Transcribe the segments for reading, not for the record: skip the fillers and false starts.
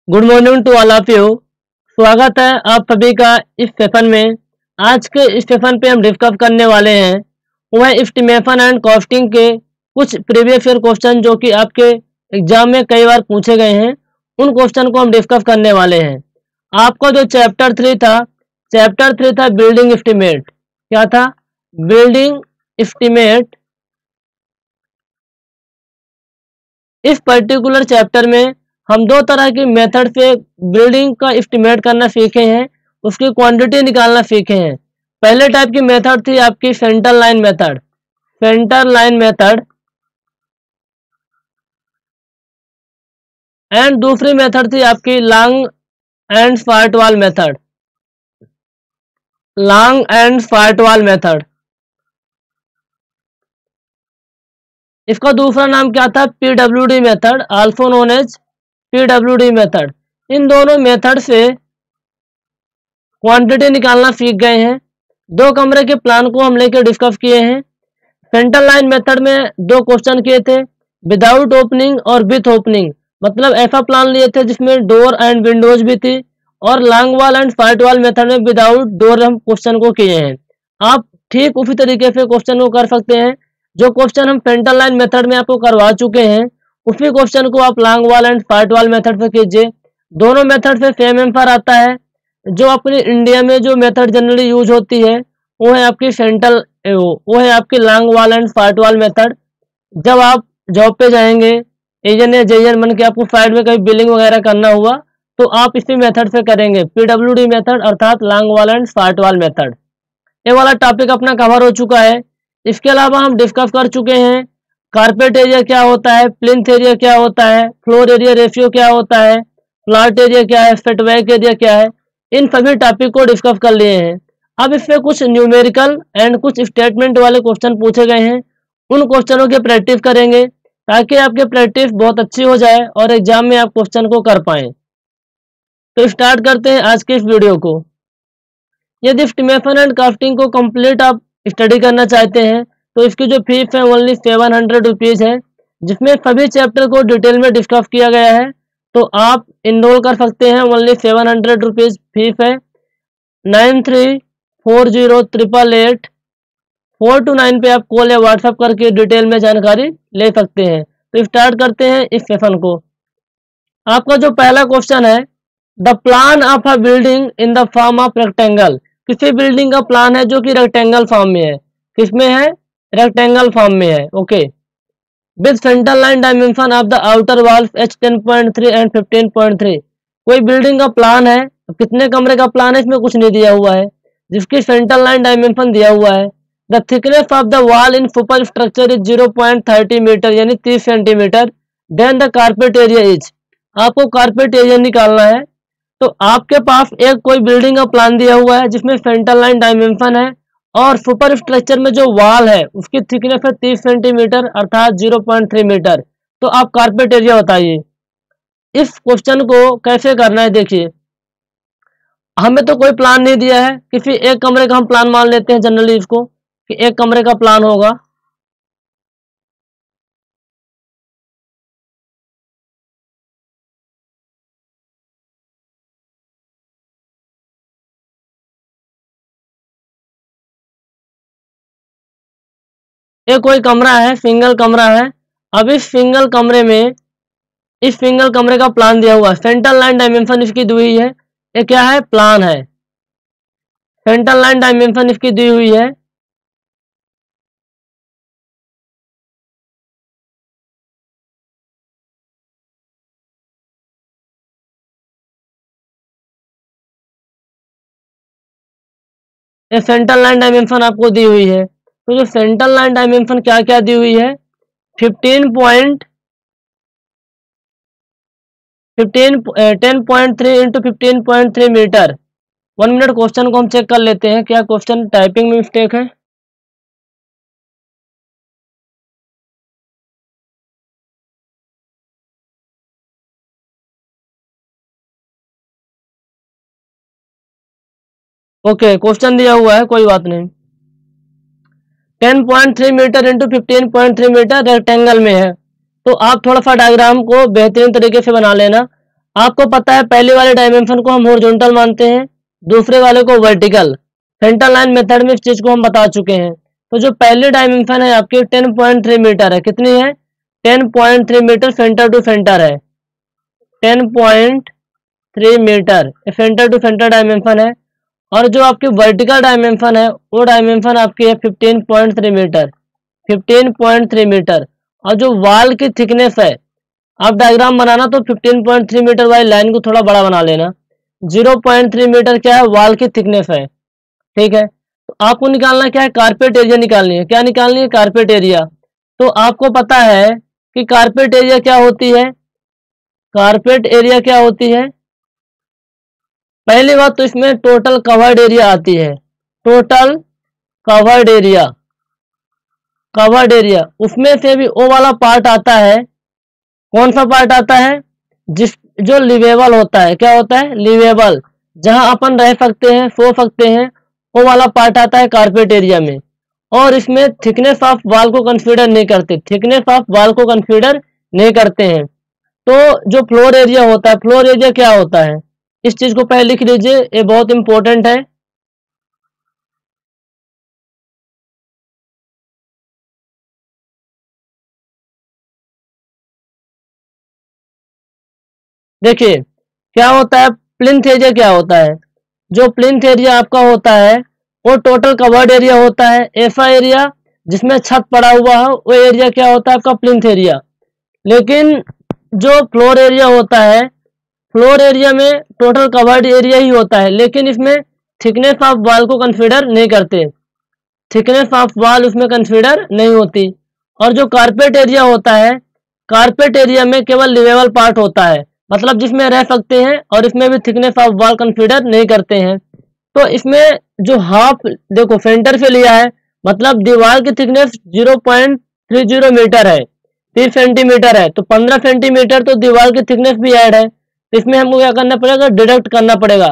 Good morning to all of you. स्वागत है आप सभी का इस सेशन में। आज के इस सेशन पे हम डिस्कस करने वाले हैं वह एस्टिमेशन एंड कॉस्टिंग के कुछ प्रीवियस ईयर क्वेश्चन जो कि आपके एग्जाम में कई बार पूछे गए हैं, उन क्वेश्चन को हम डिस्कस करने वाले हैं। आपका जो चैप्टर 3 था बिल्डिंग एस्टिमेट। क्या था? Building estimate. इस पर्टिकुलर चैप्टर में हम दो तरह की मेथड से बिल्डिंग का एस्टिमेट करना सीखे हैं, उसकी क्वांटिटी निकालना सीखे हैं। पहले टाइप की मेथड थी आपकी सेंटर लाइन मेथड, एंड दूसरी मेथड थी आपकी long and short wall method. इसका दूसरा नाम क्या था? PWD method, also known as PWD method. इन दोनों मेथड से क्वांटिटी निकालना सीख गए हैं। दो कमरे के प्लान को हम लेकर डिस्कस किए हैं। सेंटर लाइन मेथड में दो क्वेश्चन किए थे, विदाउट ओपनिंग और विथ ओपनिंग। मतलब ऐसा प्लान लिए थे जिसमें डोर एंड विंडोज भी थी, और long wall and short wall method में विदाउट डोर हम क्वेश्चन को किए हैं। आप ठीक उसी तरीके से क्वेश्चन को कर सकते हैं। जो क्वेश्चन हम सेंटर लाइन मेथड में आपको करवा चुके हैं, उसी क्वेश्चन को आप long wall and short wall method से कीजिए। दोनों मेथड से सेम आंसर आता है। जो अपनी इंडिया में जो मेथड जनरली यूज होती है वो है आपकी long wall and short wall method. जब आप जॉब पे जाएंगे, एजेंट या जेईएन बन के आपको साइड में कहीं बिलिंग वगैरह करना हुआ तो आप इसी मेथड से करेंगे, PWD मेथड अर्थात long wall and short wall method. ये वाला टॉपिक अपना कवर हो चुका है। इसके अलावा हम डिस्कस कर चुके हैं कारपेट एरिया क्या होता है, प्लिंथ एरिया क्या होता है, फ्लोर एरिया रेशियो क्या होता है, फ्लैट एरिया क्या है, सेटबैक एरिया क्या है। इन सभी टॉपिक को डिस्कस कर लिए हैं। अब इसमें कुछ न्यूमेरिकल एंड कुछ स्टेटमेंट वाले क्वेश्चन पूछे गए हैं, उन क्वेश्चनों की प्रैक्टिस करेंगे ताकि आपकी प्रैक्टिस बहुत अच्छी हो जाए और एग्जाम में आप क्वेश्चन को कर पाएं। तो स्टार्ट करते हैं आज के इस वीडियो को। यदि एस्टिमेशन एंड कॉस्टिंग को कंप्लीट आप स्टडी करना चाहते हैं तो इसकी जो फीस है ओनली 700 रुपीज़ है, जिसमें सभी चैप्टर को डिटेल में डिस्कस किया गया है। तो आप इनरोल कर सकते हैं, ओनली 700 रुपीज़ फीस है। 9340888429 पे आप कॉल या व्हाट्सएप करके डिटेल में जानकारी ले सकते हैं। तो स्टार्ट करते हैं इस सेशन को। आपका जो पहला क्वेश्चन है, the plan of a building in the form of rectangle. किसी बिल्डिंग का प्लान है जो कि रेक्टेंगल फॉर्म में है। किसमें है? रेक्टेंगल फॉर्म में है। Okay. With centre line dimension of the outer wall H 10.3 and 15.3। कोई बिल्डिंग का प्लान है, कितने कमरे का प्लान है इसमें कुछ नहीं दिया हुआ है, जिसकी सेंटर लाइन डायमेंशन दिया हुआ है। The thickness of the wall in super structure is 0.30 metre यानी 30 centimetre. Then the carpet area is. आपको कारपेट एरिया निकालना है। तो आपके पास एक कोई बिल्डिंग का प्लान दिया हुआ है जिसमें सेंटर लाइन डायमेंशन है और सुपर स्ट्रक्चर में जो वॉल है उसकी थिकनेस है 30 सेंटीमीटर अर्थात 0.3 मीटर। तो आप कारपेट एरिया बताइए। इस क्वेश्चन को कैसे करना है देखिए। हमें तो कोई प्लान नहीं दिया है, किसी एक कमरे का हम प्लान मान लेते हैं जनरली इसको कि एक कमरे का प्लान होगा। ये कोई कमरा है, सिंगल कमरा है। अब इस सिंगल कमरे का प्लान दिया हुआ है। सेंटर लाइन डायमेंशन इसकी दी हुई है। ये क्या है? प्लान है। सेंटर लाइन डायमेंशन इसकी दी हुई है। ये सेंटर लाइन डायमेंशन आपको दी हुई है। तो जो सेंटर लाइन डायमेंशन क्या क्या दी हुई है? 10.3 इंटू 15.3 मीटर। 1 मिनट, क्वेश्चन को हम चेक कर लेते हैं क्या क्वेश्चन टाइपिंग में मिस्टेक है। ओके, क्वेश्चन दिया हुआ है, कोई बात नहीं। 10.3 मीटर इंटू 15.3 मीटर रेक्टेंगल में है। तो आप थोड़ा सा डायग्राम को बेहतरीन तरीके से बना लेना। आपको पता है पहले वाले डायमेंशन को हम हॉरिजॉन्टल मानते हैं, दूसरे वाले को वर्टिकल। सेंटर लाइन मेथड में इस चीज को हम बता चुके हैं। तो जो पहले डायमेंशन है आपकी 10.3 मीटर है, कितनी है 10.3 मीटर सेंटर टू सेंटर है, 10.3 metre centre to centre dimension है। और जो आपकी वर्टिकल डायमेंशन है वो डायमेंशन आपकी है 15.3 मीटर, 15.3 मीटर। और जो वॉल की थिकनेस है, आप डायग्राम बनाना तो 15.3 मीटर वाली लाइन को थोड़ा बड़ा बना लेना। 0.3 मीटर क्या है वॉल की थिकनेस है, ठीक है। तो आपको निकालना क्या है, कारपेट एरिया निकालनी है। क्या निकालनी है, कारपेट एरिया। तो आपको पता है कि कारपेट एरिया क्या होती है, कारपेट एरिया क्या होती है। पहली बात तो इसमें टोटल कवर्ड एरिया आती है, total covered area, covered area. उसमें से भी ओ वाला पार्ट आता है, कौन सा पार्ट आता है, जिस जो लिवेबल होता है। क्या होता है, लिवेबल, जहां अपन रह सकते हैं, सो सकते हैं, वो वाला पार्ट आता है कारपेट एरिया में। और इसमें थिकनेस ऑफ वॉल को कंसीडर नहीं करते, थिकनेस ऑफ वॉल को कंसीडर नहीं करते हैं। तो जो फ्लोर एरिया होता है, फ्लोर एरिया क्या होता है, इस चीज को पहले लिख लीजिए, ये बहुत इंपॉर्टेंट है। देखिए क्या होता है, प्लिंथ एरिया क्या होता है, जो प्लिंथ एरिया आपका होता है वो टोटल कवर्ड एरिया होता है। ऐसा एरिया जिसमें छत पड़ा हुआ है वो एरिया क्या होता है आपका, प्लिंथ एरिया। लेकिन जो फ्लोर एरिया होता है, फ्लोर एरिया में टोटल कवर्ड एरिया ही होता है, लेकिन इसमें थिकनेस ऑफ वॉल को कंसीडर नहीं करते, थिकनेस ऑफ वॉल उसमें कंसीडर नहीं होती। और जो कारपेट एरिया होता है, कारपेट एरिया में केवल लिवेबल पार्ट होता है, मतलब जिसमें रह सकते हैं, और इसमें भी थिकनेस ऑफ वॉल कंसीडर नहीं करते हैं। तो इसमें जो हाफ देखो सेंटर से लिया है, मतलब दीवार की थिकनेस 0.30 मीटर है, 30 सेंटीमीटर है, तो 15 सेंटीमीटर तो दीवार की थिकनेस भी ऐड है। तो इसमें हमको क्या करना पड़ेगा, डिडक्ट करना पड़ेगा।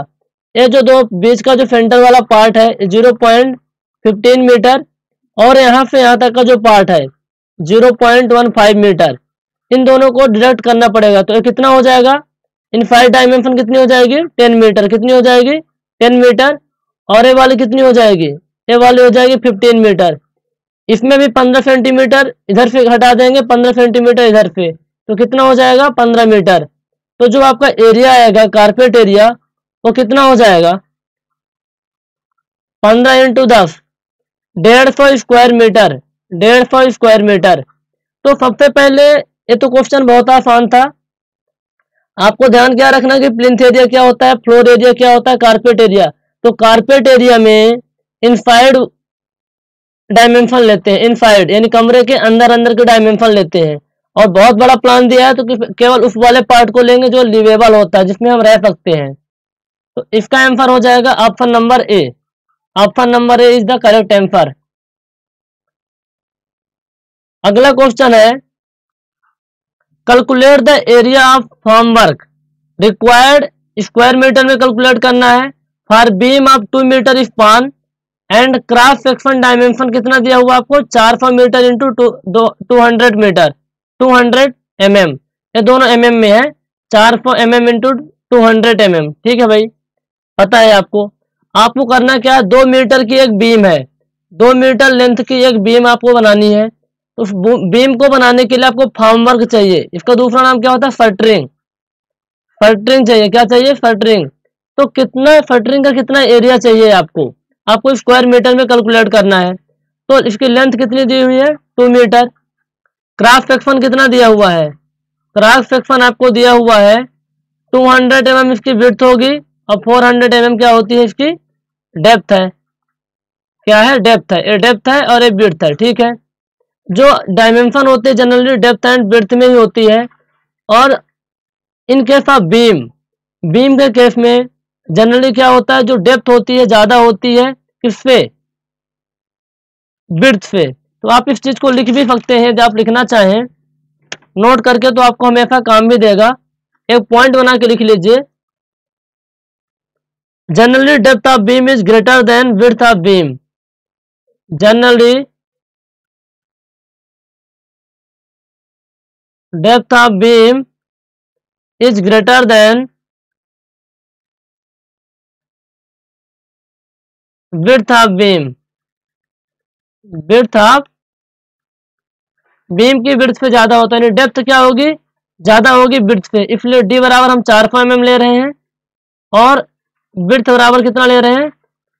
ये जो दो बीच का जो सेंटर वाला पार्ट है 0.15 मीटर, और यहाँ से यहाँ तक का जो पार्ट है 0.15 मीटर, इन दोनों को डिडक्ट करना पड़ेगा। तो ये कितना हो जाएगा, इन 5 डायमेंशन कितनी हो जाएगी 10 मीटर, कितनी हो जाएगी 10 मीटर। और ये वाली कितनी हो जाएगी, ये वाली हो जाएगी 15 मीटर। इसमें भी 15 सेंटीमीटर इधर से हटा देंगे, 15 सेंटीमीटर इधर से, तो कितना हो जाएगा 15 मीटर। तो जो आपका एरिया आएगा कारपेट एरिया वो कितना हो जाएगा, 15 into 10, 150 square metre, 150 square metre. तो सबसे पहले ये तो क्वेश्चन बहुत आसान था। आपको ध्यान क्या रखना कि प्लिंथ एरिया क्या होता है, फ्लोर एरिया क्या होता है, कारपेट एरिया। तो कारपेट एरिया में इनसाइड डायमेंशन लेते हैं, इनसाइड यानी कमरे के अंदर अंदर के डायमेंशन लेते हैं। और बहुत बड़ा प्लान दिया है तो केवल उस वाले पार्ट को लेंगे जो लिवेबल होता है, जिसमें हम रह सकते हैं। तो इसका आंसर हो जाएगा option number A, option number A is the correct answer. अगला क्वेश्चन है, calculate the area of formwork required, square metre में कैलकुलेट करना है, for beam of 2 metre span and cross section dimension कितना दिया हुआ आपको 400 मीटर इंटू 200 मीटर, 200 mm, ये दोनों mm में है, 400 mm इंटू 200 mm। ठीक है भाई, पता है आपको। आपको करना क्या है, 2 मीटर की एक बीम है, 2 मीटर लेंथ की एक बीम आपको बनानी है। उस बीम को बनाने के लिए आपको फॉर्मवर्क चाहिए, इसका दूसरा नाम क्या होता है, शटरिंग, शटरिंग चाहिए। क्या चाहिए, शटरिंग। तो कितना शटरिंग का कितना एरिया चाहिए आपको, आपको स्क्वायर मीटर में कैलकुलेट करना है। तो इसकी लेंथ कितनी दी हुई है 2 मीटर। क्रॉस सेक्शन कितना दिया हुआ है, क्रॉस सेक्शन आपको दिया हुआ है 200 mm इसकी विड्थ होगी, और 400 mm क्या होती है इसकी डेप्थ है। क्या है, डेप्थ है, ये डेप्थ है और ये विड्थ है। ठीक है, जो डायमेंशन होते हैं जनरली डेप्थ एंड विड्थ में ही होती है। और in case of beam, beam के केस में जनरली क्या होता है, जो डेप्थ होती है ज्यादा होती है किससे, विड्थ से। तो आप इस चीज को लिख भी सकते हैं, जब आप लिखना चाहें नोट करके, तो आपको हमेशा काम भी देगा। एक पॉइंट बना के लिख लीजिए, generally depth of beam is greater than width of beam, generally depth of beam is greater than width of beam, width of beam की विड्थ पे ज्यादा होता है, यानी डेप्थ क्या होगी, ज्यादा होगी विड्थ पे, इसलिए डी बराबर हम 400 mm ले रहे हैं और विड्थ बराबर कितना ले रहे हैं,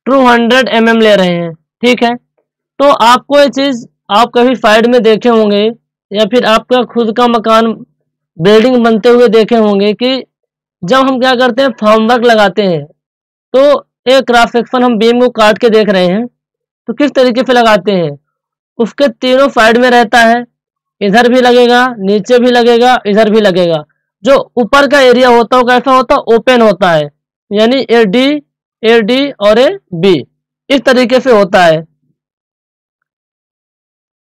200 mm ले रहे हैं। ठीक है, तो आपको ये चीज आप कभी साइड में देखे होंगे या फिर आपका खुद का मकान बिल्डिंग बनते हुए देखे होंगे कि जब हम क्या करते हैं फॉर्मवर्क लगाते हैं तो एक क्रॉस सेक्शन हम बीम को काट के देख रहे हैं तो किस तरीके से लगाते हैं, उसके तीनों साइड में रहता है, इधर भी लगेगा, नीचे भी लगेगा, इधर भी लगेगा। जो ऊपर का एरिया होता है वो कैसा होता है, ओपन होता है, यानी ए डी और ए बी इस तरीके से होता है।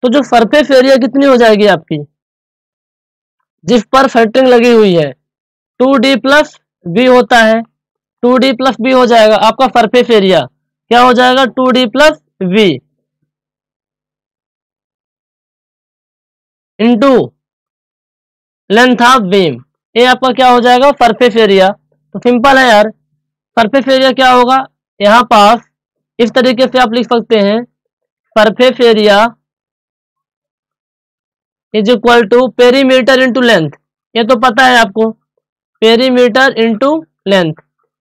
तो जो सरफेस एरिया कितनी हो जाएगी आपकी जिस पर फैक्टरिंग लगी हुई है, 2D प्लस बी होता है, 2D प्लस बी हो जाएगा आपका सरफेस एरिया, क्या हो जाएगा 2D plus B into length of beam, ये आपका क्या हो जाएगा सरफेस एरिया। तो सिंपल है यार, सरफेस एरिया क्या होगा, यहाँ पास इस तरीके से आप लिख सकते हैं surface area is equal to perimeter into length, ये तो पता है आपको पेरीमीटर इंटू लेंथ।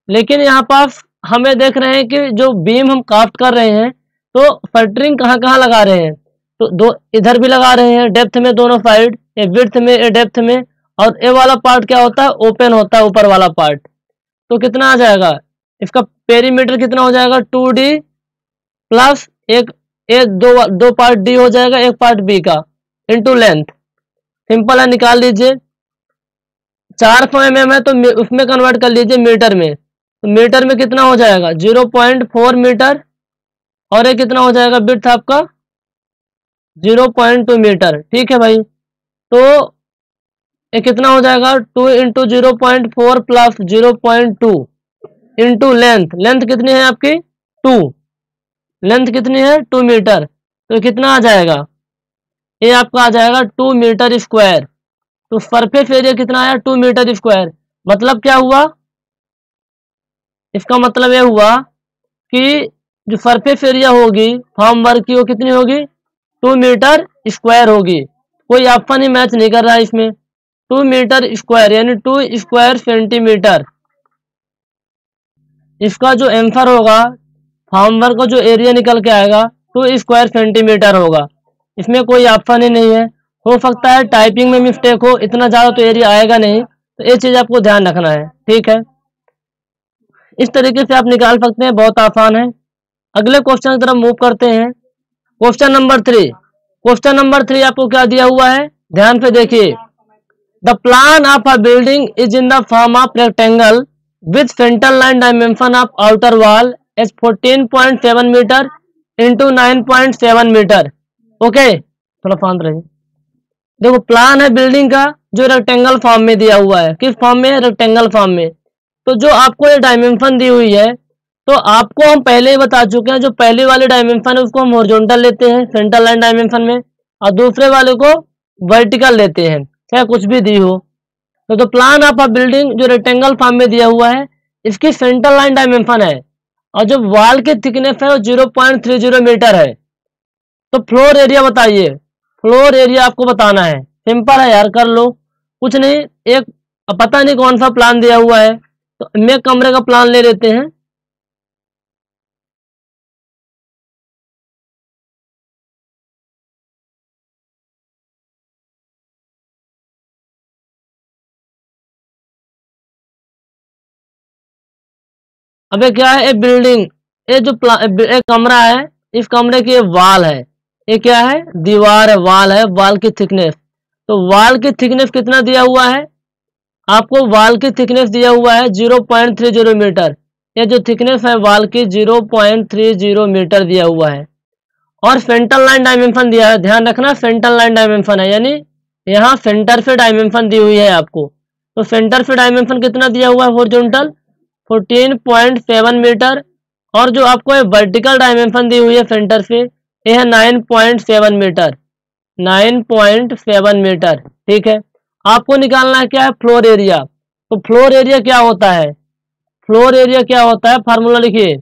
लेकिन यहाँ पास हमें देख रहे हैं कि जो बीम हम कास्ट कर रहे हैं तो फैक्टरिंग कहाँ कहाँ लगा रहे हैं, तो दो इधर भी लगा रहे हैं डेप्थ में दोनों साइड, ए विड्थ में ए डेप्थ में, और ए वाला पार्ट क्या होता है ओपन होता है ऊपर वाला पार्ट। तो कितना आ जाएगा इसका पेरीमीटर कितना हो जाएगा 2D प्लस एक दो पार्ट डी हो जाएगा एक पार्ट बी का इंटू लेंथ। सिंपल है, निकाल लीजिए 400 mm है तो उसमें कन्वर्ट कर लीजिए मीटर में, तो मीटर में कितना हो जाएगा 0.4 मीटर और ये कितना हो जाएगा विड्थ आपका 0.2 मीटर। ठीक है भाई, तो ये कितना हो जाएगा 2 into 0.4 plus 0.2 into length, length कितनी है आपकी 2, लेंथ कितनी है 2 मीटर, तो कितना आ जाएगा ये आपका आ जाएगा 2 मीटर स्क्वायर। तो सरफेस एरिया कितना आया 2 मीटर स्क्वायर, मतलब क्या हुआ, इसका मतलब यह हुआ कि जो सरफेस एरिया होगी फॉर्म वर्क की वो कितनी होगी 2 मीटर स्क्वायर होगी। कोई ऑप्शन ही मैच नहीं कर रहा है इसमें, 2 मीटर स्क्वायर यानी 2 स्क्वायर सेंटीमीटर। इसका जो आंसर होगा फॉर्म वर्क का जो एरिया निकल के आएगा 2 स्क्वायर सेंटीमीटर होगा, इसमें कोई ऑप्शन ही नहीं है। हो सकता है टाइपिंग में मिस्टेक हो, इतना ज़्यादा तो एरिया आएगा नहीं, तो ये चीज़ आपको ध्यान रखना है। ठीक है, इस तरीके से आप निकाल सकते हैं, बहुत आसान है। अगले क्वेश्चन की तरफ मूव करते हैं। क्वेश्चन नंबर 3, क्वेश्चन नंबर 3 आपको क्या दिया हुआ है ध्यान से देखिए। The plan of a building is in the form of rectangle with centre line dimension of outer wall as 14.7 metre into 9.7 metre. Okay, थोड़ा शांत रहिए। देखो प्लान है बिल्डिंग का जो रेक्टेंगल फॉर्म में दिया हुआ है, किस फॉर्म में, रेक्टेंगल फॉर्म में। तो जो आपको ये डायमेंशन दी हुई है तो आपको हम पहले ही बता चुके हैं, जो पहले वाले डायमेंशन है उसको हम हॉरिजॉन्टल लेते हैं सेंटर लाइन डायमेंशन में, और दूसरे वाले को वर्टिकल लेते हैं, चाहे कुछ भी दी हो। तो प्लान ऑफ अ बिल्डिंग जो रेक्टेंगल फॉर्म में दिया हुआ है इसकी सेंटर लाइन डायमेंशन है और जो वॉल की थिकनेस है वो 0.30 मीटर है। तो फ्लोर एरिया बताइए, फ्लोर एरिया आपको बताना है। सिंपल है यार, कर लो, कुछ नहीं। एक पता नहीं कौन सा प्लान दिया हुआ है तो मैं कमरे का प्लान ले लेते हैं। अबे क्या है, ये बिल्डिंग, ये जो एक कमरा है, इस कमरे की वाल है, ये क्या है दीवार है, वाल है, वाल की थिकनेस। तो वाल की थिकनेस कितना दिया हुआ है आपको, वाल की थिकनेस दिया हुआ है 0.30 मीटर। ये जो थिकनेस है वाल की 0.30 मीटर दिया हुआ है। और सेंटर लाइन डायमेंशन दिया है, ध्यान रखना सेंटर लाइन डायमेंशन है, यानी यहाँ सेंटर से डायमेंशन दी हुई है आपको। तो सेंटर से डायमेंशन कितना दिया हुआ है हॉरिजॉन्टल 14.7 मीटर, और जो आपको वर्टिकल डायमेंशन दी हुई है सेंटर से ये है 9.7 मीटर, 9.7 मीटर। ठीक है, आपको निकालना है क्या है फ्लोर एरिया। तो फ्लोर एरिया क्या होता है, फ्लोर एरिया क्या होता है, फार्मूला लिखिए,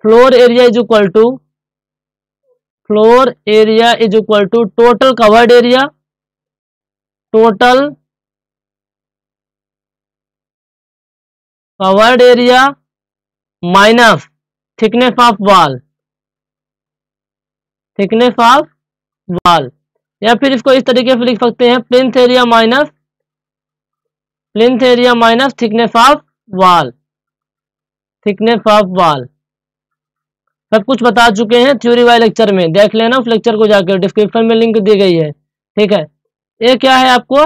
floor area is equal to, floor area is equal to total covered area, total covered area minus thickness of wall, thickness of wall. या फिर इसको इस तरीके से लिख सकते हैं, plinth area minus, plinth area minus thickness of wall, thickness of wall. सब कुछ बता चुके हैं थ्योरी वाले लेक्चर में, देख लेना उस लेक्चर को जाकर, डिस्क्रिप्शन में लिंक दी गई है। ठीक है, ये क्या है, आपको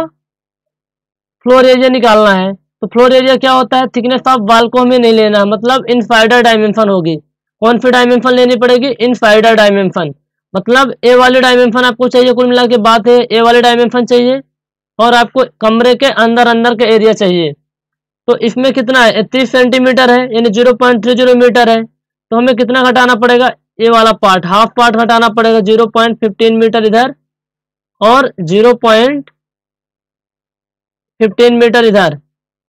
फ्लोर एरिया निकालना है। तो फ्लोर एरिया क्या होता है, थिकनेस ऑफ वॉल को हमें नहीं लेना, मतलब इनसाइडर डायमेंशन होगी। कौन सी डायमेंशन लेनी पड़ेगी, इनसाइडर डायमेंशन, मतलब ए वाले डायमेंशन आपको चाहिए। कुल मिला के बात है, ए वाले डायमेंशन चाहिए और आपको कमरे के अंदर अंदर का एरिया चाहिए। तो इसमें कितना है, 30 सेंटीमीटर है, यानी 0.30 मीटर है। तो हमें कितना घटाना पड़ेगा, ये वाला पार्ट, हाफ पार्ट घटाना पड़ेगा, 0.15 मीटर इधर और 0.15 मीटर इधर।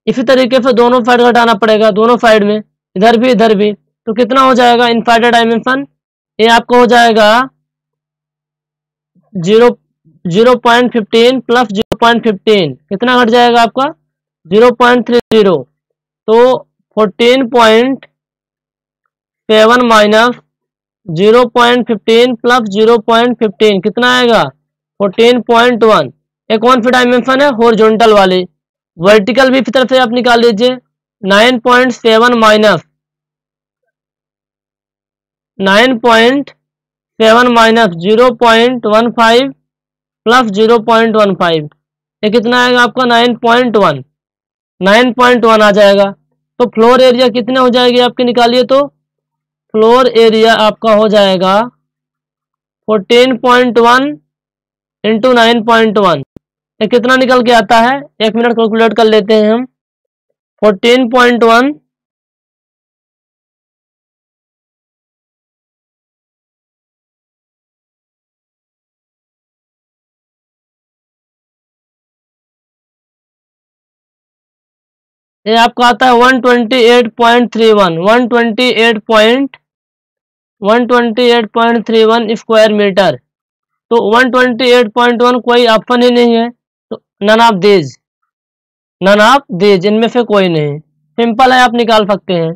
इसी तरीके से दोनों साइड घटाना पड़ेगा, दोनों साइड में, इधर भी इधर भी। तो कितना हो जाएगा इनसाइडर डायमेंशन, ये आपको हो जाएगा 0.15 प्लस 0.15, कितना घट जाएगा आपका 0.30। तो 14.7 माइनस 0.15 प्लस 0.15 कितना आएगा 14.1। एक कौन सी डायमेंशन है, हॉरिजॉन्टल वाली। वर्टिकल भी तरफ से आप निकाल लीजिए, 9.7 माइनस 9.7 माइनस 0.15 प्लस 0.15, ये कितना आएगा आपका 9.1, 9.1 आ जाएगा। तो फ्लोर एरिया कितने हो जाएगी आपके, निकालिए। तो फ्लोर एरिया आपका हो जाएगा 14.1 इंटू 9.1, ये कितना निकल के आता है, 1 मिनट कैलकुलेट कर लेते हैं हम। 14.1 ये आपका आता है 128.31, 128.31 स्क्वायर मीटर। तो 128.1 कोई ऑप्शन ही नहीं है, तो none of these, none of these, इनमें से कोई नहीं, सिंपल है, आप निकाल सकते हैं।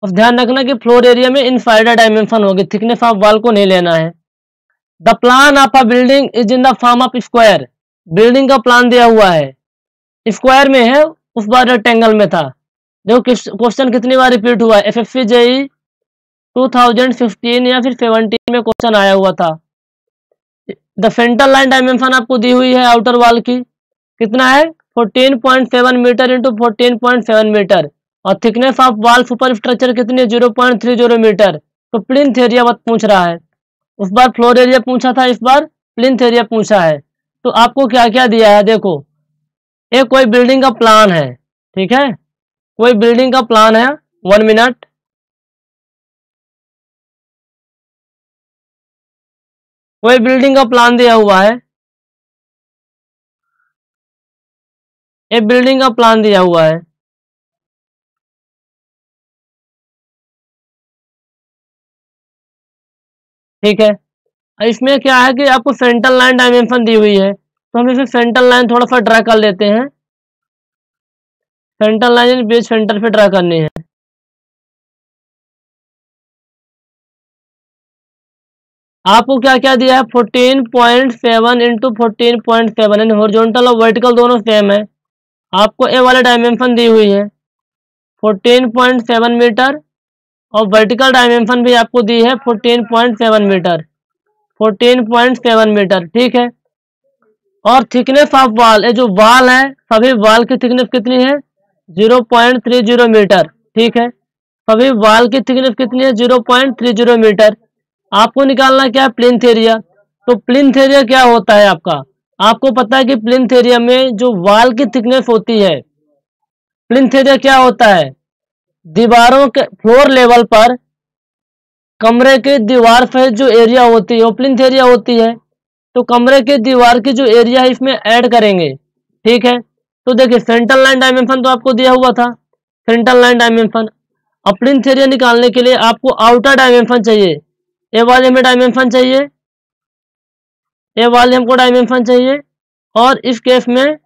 अब ध्यान रखना कि फ्लोर एरिया में इनसाइडर डायमेंशन होगी, थिकनेस ऑफ वॉल को नहीं लेना है। The plan of a building is in the form of square, building का प्लान दिया हुआ है, स्क्वायर में है, उस बार रेक्टेंगल में था। देखो क्वेश्चन कितनी बार रिपीट हुआ है, एफएफसी जेई 2015 या फिर 17 में क्वेश्चन आया हुआ था। द सेंटर लाइन डायमेंशन आपको दी हुई है आउटर वॉल की, कितना है 14.7 मीटर इंटू 14.7 मीटर, और thickness of wall super structure कितनी है 0.30 मीटर। तो प्लिंथ एरिया पूछ रहा है, उस बार फ्लोर एरिया पूछा था, इस बार प्लिंथ एरिया पूछा है। तो आपको क्या क्या दिया है, देखो ये कोई बिल्डिंग का प्लान है, ठीक है, कोई बिल्डिंग का प्लान है, 1 मिनट, कोई बिल्डिंग का प्लान दिया हुआ है, एक बिल्डिंग का प्लान दिया हुआ है, ठीक है। इसमें क्या है कि आपको सेंटर लाइन डायमेंशन दी हुई है, तो हम इसे सेंटर लाइन थोड़ा सा ड्रा कर लेते हैं, सेंटर लाइन बीच सेंटर पे ड्रा करनी है। आपको क्या क्या दिया है 14.7 इंटू 14.7, यानी हॉरिजॉन्टल और वर्टिकल दोनों सेम है। आपको ए वाले डायमेंशन दी हुई है 14.7 मीटर, और वर्टिकल डायमेंशन भी आपको दी है 14.7 मीटर, 14.7 मीटर, ठीक है। और थिकनेस ऑफ वॉल, ये जो वॉल है सभी वॉल की थिकनेस कितनी है 0.30 मीटर, ठीक है। सभी वॉल की थिकनेस कितनी है 0.30 मीटर। आपको निकालना क्या है प्लिंथ एरिया। तो प्लिंथ एरिया क्या होता है आपका, आपको पता है कि प्लिंथ एरिया में जो वॉल की थिकनेस होती है, प्लिंथ एरिया क्या होता है, दीवारों के फ्लोर लेवल पर कमरे के दीवार पे जो एरिया होती है वो प्लिंथ एरिया होती है। तो कमरे के दीवार की जो एरिया है इसमें ऐड करेंगे, ठीक है। तो देखिए सेंट्रल लाइन डायमेंशन तो आपको दिया हुआ था, सेंट्रल लाइन डायमेंशन। अब प्लिंथ एरिया निकालने के लिए आपको आउटर डायमेंशन चाहिए, ए वाले में डायमेंशन चाहिए, ए वाले हमको डायमेंशन चाहिए, और इस केस में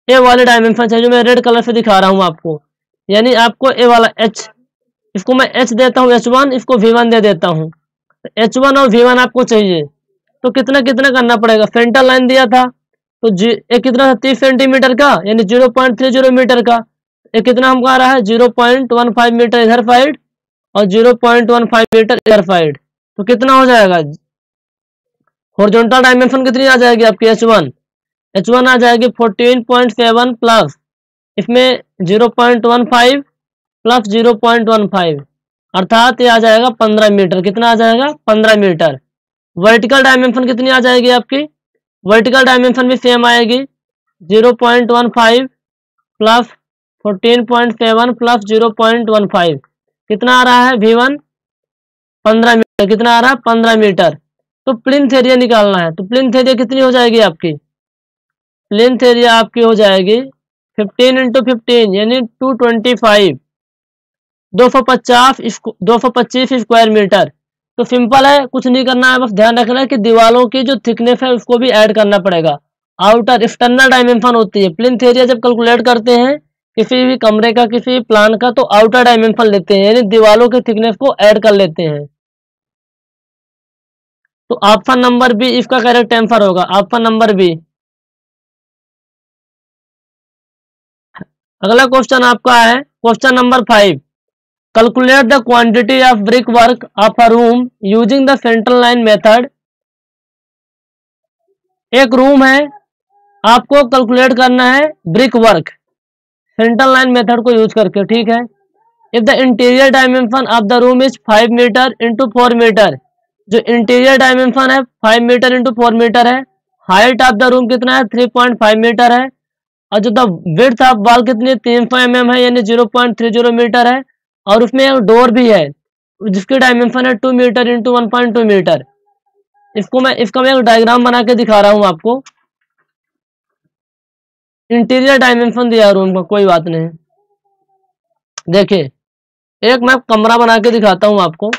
ए वाले डायमेंशन चाहिए जो मैं रेड कलर से दिखा रहा हूँ आपको। यानी आपको ए वाला एच, इसको मैं एच देता हूँ H1, इसको V1 दे देता हूँ। H1 और V1 आपको चाहिए, तो कितना कितना करना पड़ेगा। सेंट्रल लाइन दिया था तो ये कितना था 30 सेंटीमीटर का, यानी 0.30 मीटर का। ये कितना हमको आ रहा है 0.15 मीटर इधर साइड और 0.15 मीटर इधर साइड, तो कितना हो जाएगा। हॉरिजॉन्टल डायमेंशन कितनी आ जाएगी आपकी H1 आ जाएगी 14.7 प्लस इसमें 0.15 प्लस 0.15, अर्थात ये आ जाएगा 15 मीटर। कितना आ जाएगा 15 मीटर। वर्टिकल डायमेंशन कितनी आ जाएगी आपकी, वर्टिकल डायमेंशन भी सेम आएगी 0.15 प्लस 14.7 प्लस 0.15, कितना आ रहा है V1 15 मीटर। कितना आ रहा है 15 मीटर। तो प्लिंथ एरिया निकालना है, तो प्लिंथ एरिया कितनी हो जाएगी आपकी, प्लिंथ एरिया आपकी हो जाएगी 15 × 15 यानी 225, 225 स्क्वायर मीटर। तो सिंपल है, कुछ नहीं करना है, बस ध्यान रखना है कि दीवालों की जो थिकनेस है उसको भी ऐड करना पड़ेगा। आउटर एक्सटर्नल डायमेंशन होती है, प्लिंथ एरिया जब कैलकुलेट करते हैं किसी भी कमरे का, किसी भी प्लान का, तो आउटर डायमेंशन लेते हैं, यानी दीवालों की थिकनेस को ऐड कर लेते हैं। तो ऑप्शन नंबर बी इसका करेक्ट आंसर होगा, ऑप्शन नंबर बी। अगला क्वेश्चन आपका है question number 5, calculate the quantity of brick work of a room using the central line method. एक रूम है, आपको कैलकुलेट करना है brick work central line method को यूज करके, ठीक है। If the interior dimension of the room is 5 metre into 4 metre, जो इंटीरियर डायमेंशन है 5 मीटर इंटू 4 मीटर है, हाइट ऑफ द रूम कितना है 3.5 मीटर है, और जो द विड्थ ऑफ वॉल कितनी 300 mm है यानी 0.30 मीटर है, और उसमें एक डोर भी है जिसकी डायमेंशन है 2 मीटर इंटू 1.2 मीटर। इसका मैं एक डायग्राम बना के दिखा रहा हूँ आपको। इंटीरियर डायमेंशन दिया रूम का, कोई बात नहीं। देखिए एक मैं कमरा बना के दिखाता हूँ आपको।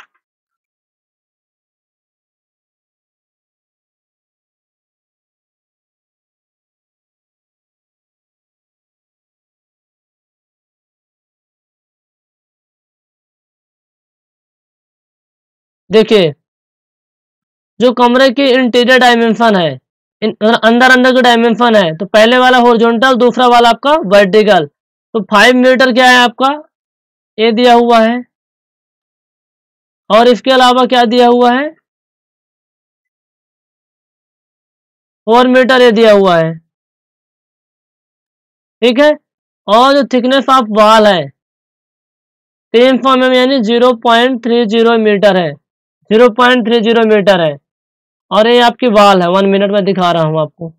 देखिए जो कमरे की इंटीरियर डायमेंशन है, अंदर अंदर की डायमेंशन है, तो पहले वाला हॉरिजॉन्टल, दूसरा वाला आपका वर्टिकल। तो 5 मीटर क्या है आपका, ये दिया हुआ है, और इसके अलावा क्या दिया हुआ है 4 मीटर ये दिया हुआ है, ठीक है। और जो थिकनेस ऑफ वॉल है 300 mm यानी 0.30 मीटर है, 0.30 मीटर है। और ये आपकी वॉल है, 1 मिनट में दिखा रहा हूं आपको।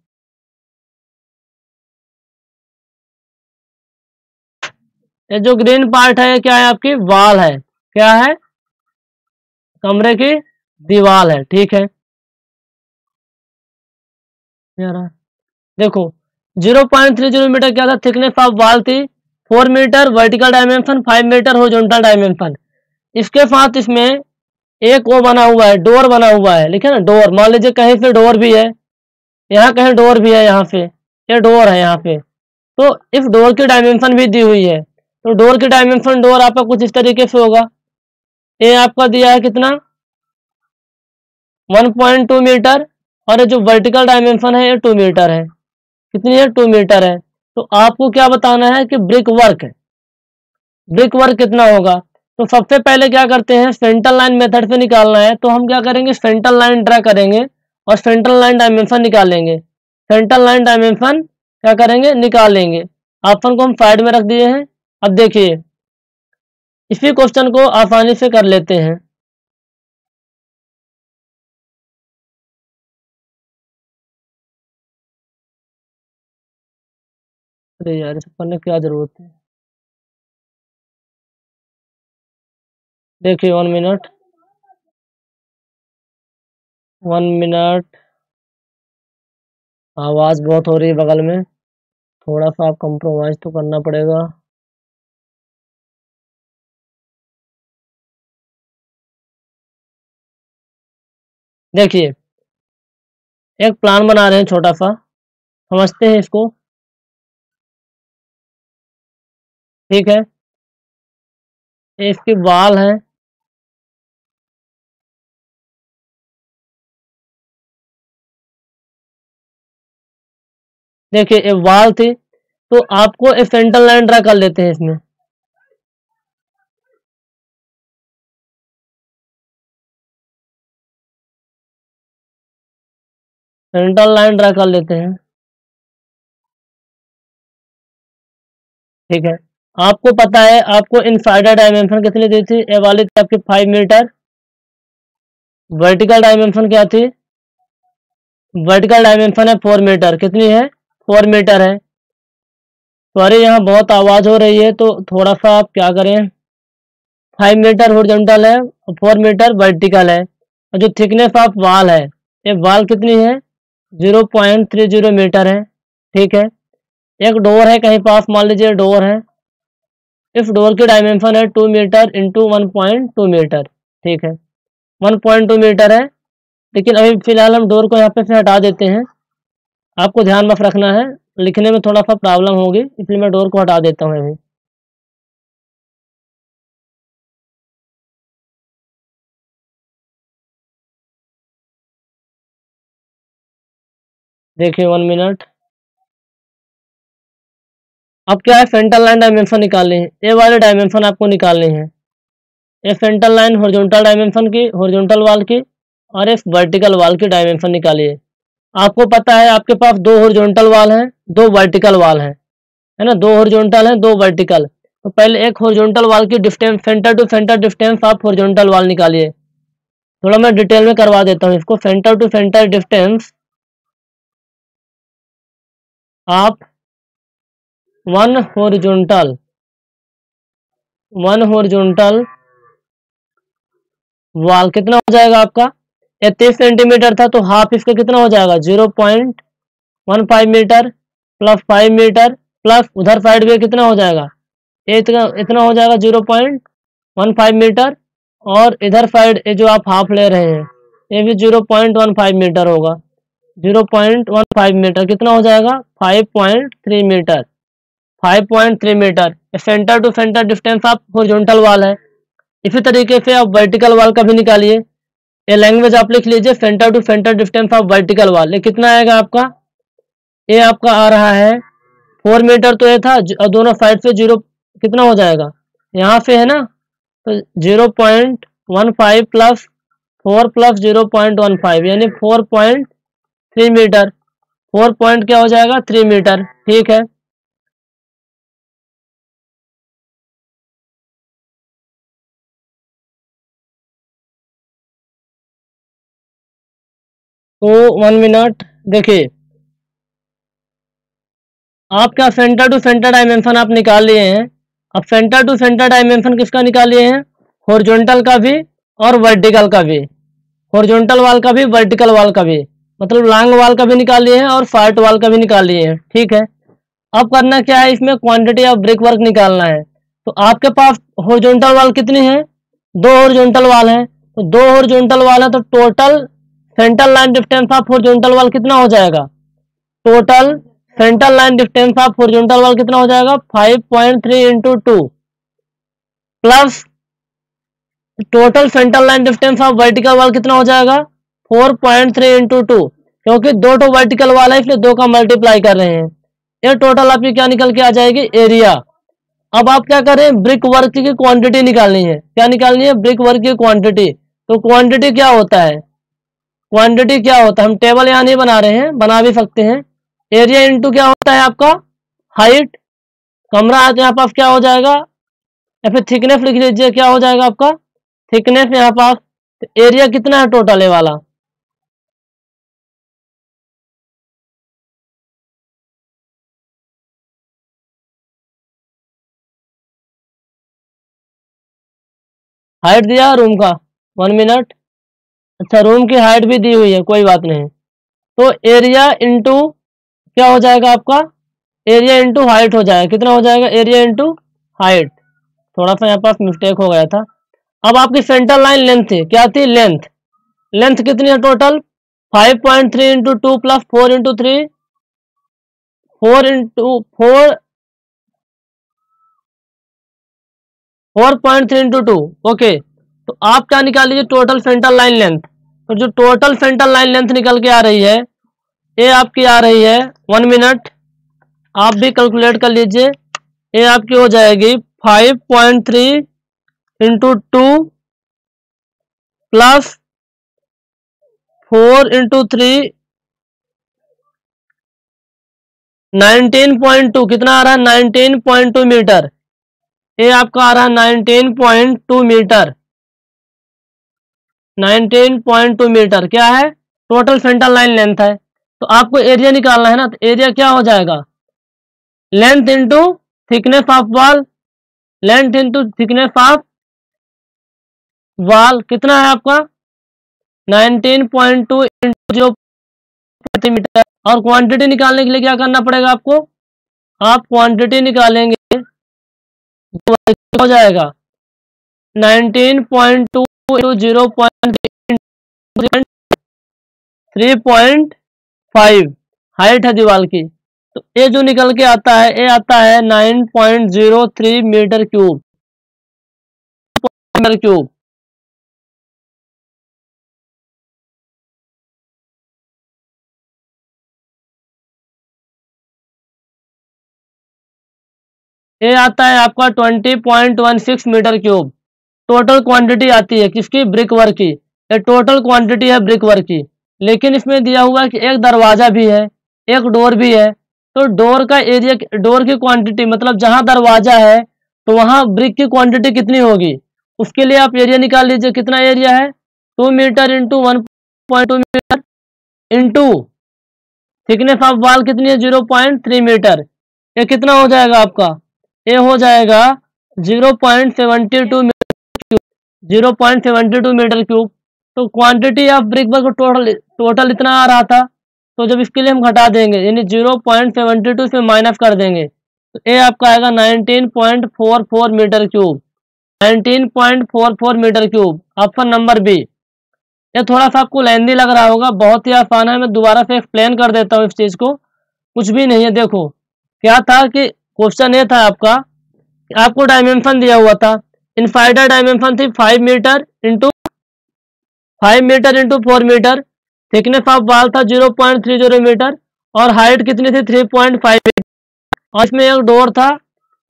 ये जो ग्रीन पार्ट है क्या है आपकी वॉल है, क्या है कमरे की दीवार है, ठीक है। देखो 0.30 मीटर क्या था, थिकनेस ऑफ वॉल थी, 4 metre vertical dimension, 5 metre horizontal dimension. इसके साथ इसमें एक वो बना हुआ है, डोर बना हुआ है, लिखे ना डोर। मान लीजिए कहीं से डोर भी है, यहाँ कहीं डोर भी है, यहाँ पे ये डोर है यहाँ पे, तो इस डोर की डायमेंशन भी दी हुई है। तो डोर की डायमेंशन डोर आपका कुछ इस तरीके से होगा। ये आपका दिया है कितना 1.2 मीटर, और ये जो वर्टिकल डायमेंशन है ये 2 मीटर है। कितनी है 2 मीटर है। तो आपको क्या बताना है कि ब्रिक वर्क कितना होगा। तो सबसे पहले क्या करते हैं, सेंट्रल लाइन मेथड से निकालना है, तो हम क्या करेंगे सेंट्रल लाइन ड्रा करेंगे और सेंट्रल लाइन डायमेंशन निकालेंगे। सेंट्रल लाइन डायमेंशन क्या करेंगे निकालेंगे। ऑप्शन को हम साइड में रख दिए हैं। अब देखिए इसी क्वेश्चन को आसानी से कर लेते हैं। अरे यार इसको करने की क्या जरूरत है। देखिए 1 मिनट, 1 मिनट, आवाज बहुत हो रही है बगल में। थोड़ा सा आप कंप्रोमाइज तो करना पड़ेगा। देखिए एक प्लान बना रहे हैं छोटा सा, समझते हैं इसको। ठीक है, ये इसकी वॉल है। देखिए ये वॉल थी, तो आपको एक सेंटर लाइन ड्रा कर लेते हैं इसमें। सेंटर लाइन ड्रा कर लेते हैं। ठीक है, आपको पता है आपको इनसाइडर डायमेंशन कितनी दी थी, ये वाली थी आपकी 5 मीटर। वर्टिकल डायमेंशन क्या थी, वर्टिकल डायमेंशन है 4 मीटर। कितनी है, 4 मीटर है। सॉरी यहाँ बहुत आवाज हो रही है, तो थोड़ा सा आप क्या करें, 5 मीटर हॉरिजॉन्टल है और 4 मीटर वर्टिकल है। और जो थिकनेस ऑफ वॉल है, ये वॉल कितनी है, 0.30 मीटर है। ठीक है, एक डोर है कहीं पास, मान लीजिए डोर है, इस डोर की डायमेंशन है 2 मीटर इंटू 1.2 मीटर। ठीक है, 1.2 मीटर है। लेकिन अभी फिलहाल हम डोर को यहाँ पे से हटा देते हैं। आपको ध्यान में रखना है, लिखने में थोड़ा सा प्रॉब्लम होगी, इसलिए मैं डोर को हटा देता हूँ अभी। देखिए 1 मिनट। अब क्या है, सेंटर लाइन डायमेंशन निकालनी है, ये वाले डायमेंशन आपको निकालनी है। ये सेंटर लाइन हॉरिजॉन्टल डायमेंशन की, हॉरिजॉन्टल वाल की, और इस वर्टिकल वाल की डायमेंशन निकालिए। आपको पता है आपके पास दो हॉरिजॉन्टल वाल हैं, दो वर्टिकल वाल हैं, है ना, दो हॉरिजॉन्टल हैं दो वर्टिकल। तो पहले एक हॉरिजॉन्टल वाल की distance, centre to centre distance of horizontal wall निकालिए। थोड़ा मैं डिटेल में करवा देता हूँ इसको। Centre to centre distance of one horizontal wall कितना हो जाएगा आपका, 30 सेंटीमीटर था, तो हाफ इसका कितना हो जाएगा, 0.15 मीटर प्लस 5 मीटर प्लस उधर साइड भी कितना हो जाएगा, ये इतना इतना हो जाएगा 0.15 मीटर। और इधर साइड ये जो आप हाफ ले रहे हैं, ये भी 0.15 मीटर होगा। 0.15 मीटर कितना हो जाएगा, 5.3 metre. 5.3 metre centre to centre distance of horizontal wall है। इसी तरीके से आप वर्टिकल वाल का भी निकालिए। ये लैंग्वेज आप लिख लीजिए, centre to centre distance of vertical wall. ये कितना आएगा आपका, ये आपका आ रहा है 4 मीटर, तो ये था, और दोनों साइड से जीरो कितना हो जाएगा, यहाँ से है ना, तो 0.15 प्लस 4 प्लस 0.15 यानी 4.3 मीटर। 4 पॉइंट क्या हो जाएगा, 3 मीटर। ठीक है, तो 1 मिनट। देखिए आप क्या सेंटर टू सेंटर डायमेंशन आप निकाल लिए हैं। अब सेंटर टू सेंटर डायमेंशन किसका निकाल लिए हैं, हॉरिजॉन्टल का भी और वर्टिकल का भी, हॉरिजॉन्टल वाल का भी वर्टिकल वाल का भी, मतलब लॉन्ग वाल का भी निकाल लिए हैं और शॉर्ट वाल का भी निकाल लिए हैं। ठीक है, अब करना क्या है, इसमें क्वांटिटी ऑफ ब्रिक वर्क निकालना है। तो आपके पास हॉरिजॉन्टल वाल कितनी है, दो हॉरिजॉन्टल वाल हैं, तो दो हॉरिजॉन्टल वाल है, तो total centre line distance of horizontal wall कितना हो जाएगा, total centre line distance of horizontal wall कितना हो जाएगा, 5.3 into 2 plus total centre line distance of vertical वाल कितना हो जाएगा, 4.3 इंटू 2। क्योंकि दो तो वर्टिकल वाल है इसलिए दो का मल्टीप्लाई कर रहे हैं। ये टोटल आपकी क्या निकल के आ जाएगी, एरिया। अब आप क्या करें, ब्रिक वर्क की क्वांटिटी निकालनी है। क्या निकालनी है, ब्रिक वर्क की क्वांटिटी। तो क्वांटिटी क्या होता है, क्वांटिटी क्या होता है, हम टेबल यहाँ नहीं बना रहे हैं, बना भी सकते हैं। एरिया इंटू क्या होता है आपका, हाइट। कमरा है तो यहाँ पास क्या हो जाएगा, या फिर थिकनेस लिख लीजिए, क्या हो जाएगा आपका, थिकनेस यहाँ पास। तो एरिया कितना है टोटल, ये वाला, हाइट दिया रूम का, 1 मिनट। अच्छा रूम की हाइट भी दी हुई है, कोई बात नहीं। तो एरिया इंटू क्या हो जाएगा आपका, एरिया इंटू हाइट हो जाएगा। कितना हो जाएगा? Area into height. थोड़ा सा यहाँ पास मिस्टेक हो गया था। अब आपकी सेंटर लाइन लेंथ थी, क्या थी? लेंथ। लेंथ कितनी है total? 5.3 into 2 plus 4 into 3, 4 into 4, 4.3 into 2। Okay, तो आप क्या निकाल लीजिए? Total centre line length. तो जो टोटल सेंटर लाइन लेंथ निकल के आ रही है, ये आपकी आ रही है 1 मिनट, आप भी कैलकुलेट कर लीजिए। ये आपकी हो जाएगी 5.3 इंटू 2 प्लस 4 इंटू 3, 19.2। कितना आ रहा है? 19.2 मीटर। ये आपका आ रहा है 19.2 मीटर। 19.2 मीटर क्या है? टोटल सेंटर लाइन लेंथ है। तो आपको एरिया निकालना है ना, तो एरिया क्या हो जाएगा? Length into thickness of wall. Length into thickness of wall कितना है आपका? 19.2 इंटू 0 मीटर। और क्वांटिटी निकालने के लिए क्या करना पड़ेगा आपको? आप क्वांटिटी निकालेंगे तो हो जाएगा 19.2 इंटू 0.3.5 हाइट है दीवार की। तो ये जो निकल के आता है, ये आता है 9.03 मीटर क्यूब। Metre cube. ये आता है आपका 20.16 मीटर क्यूब। टोटल क्वांटिटी आती है किसकी? ब्रिक वर्क की। ये टोटल क्वांटिटी है ब्रिक वर्क की। लेकिन इसमें दिया हुआ है कि एक दरवाजा भी है, एक डोर भी है। तो डोर का एरिया, डोर की क्वांटिटी मतलब जहां दरवाजा है तो वहां ब्रिक की क्वांटिटी कितनी होगी? उसके लिए आप एरिया निकाल लीजिए। कितना एरिया है? 2 metre into 1.2 metre into thickness of wall कितनी है? 0.3 मीटर। ये कितना हो जाएगा आपका? ये हो जाएगा 0.72 मीटर क्यूब। 0.72 metre cube. तो quantity of brick work total इतना आ रहा था। तो जब इसके लिए हम घटा देंगे यानी 0.72 से माइनस कर देंगे तो ये आपका आएगा 19.44 metre cube. 19.44 metre cube, option number B. ये थोड़ा सा आपको लेंदी लग रहा होगा, बहुत ही आसान है। मैं दोबारा से एक्सप्लेन कर देता हूँ इस चीज को। कुछ भी नहीं है। देखो क्या था कि क्वेश्चन ये था आपका, आपको डायमेंशन दिया हुआ था। इनसाइडर डायमेंशन थी 5 metre into 5 metre into 4 metre. Thickness of wall था 0.30 मीटर और हाइट कितनी थी? 3.5 मीटर। और इसमें एक डोर था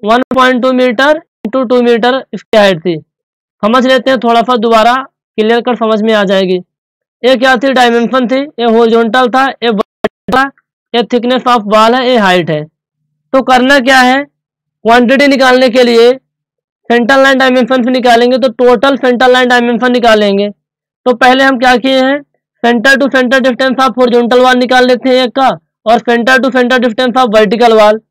1.2 मीटर इंटू 2 मीटर इसकी हाइट थी। समझ लेते हैं थोड़ा सा, दोबारा क्लियर कर समझ में आ जाएगी। ये क्या थी? डायमेंशन थी। ये हॉरिजॉन्टल था, ये वर्टिकल था, ये थिकनेस ऑफ वॉल है, ये हाइट है। तो करना क्या है? क्वांटिटी निकालने के लिए सेंटर लाइन डायमेंशन से निकालेंगे तो टोटल सेंटर लाइन डायमेंशन निकालेंगे। तो पहले हम क्या किए हैं? Centre to centre distance of horizontal wall निकाल लेते हैं एक का, और centre to centre distance of vertical wall.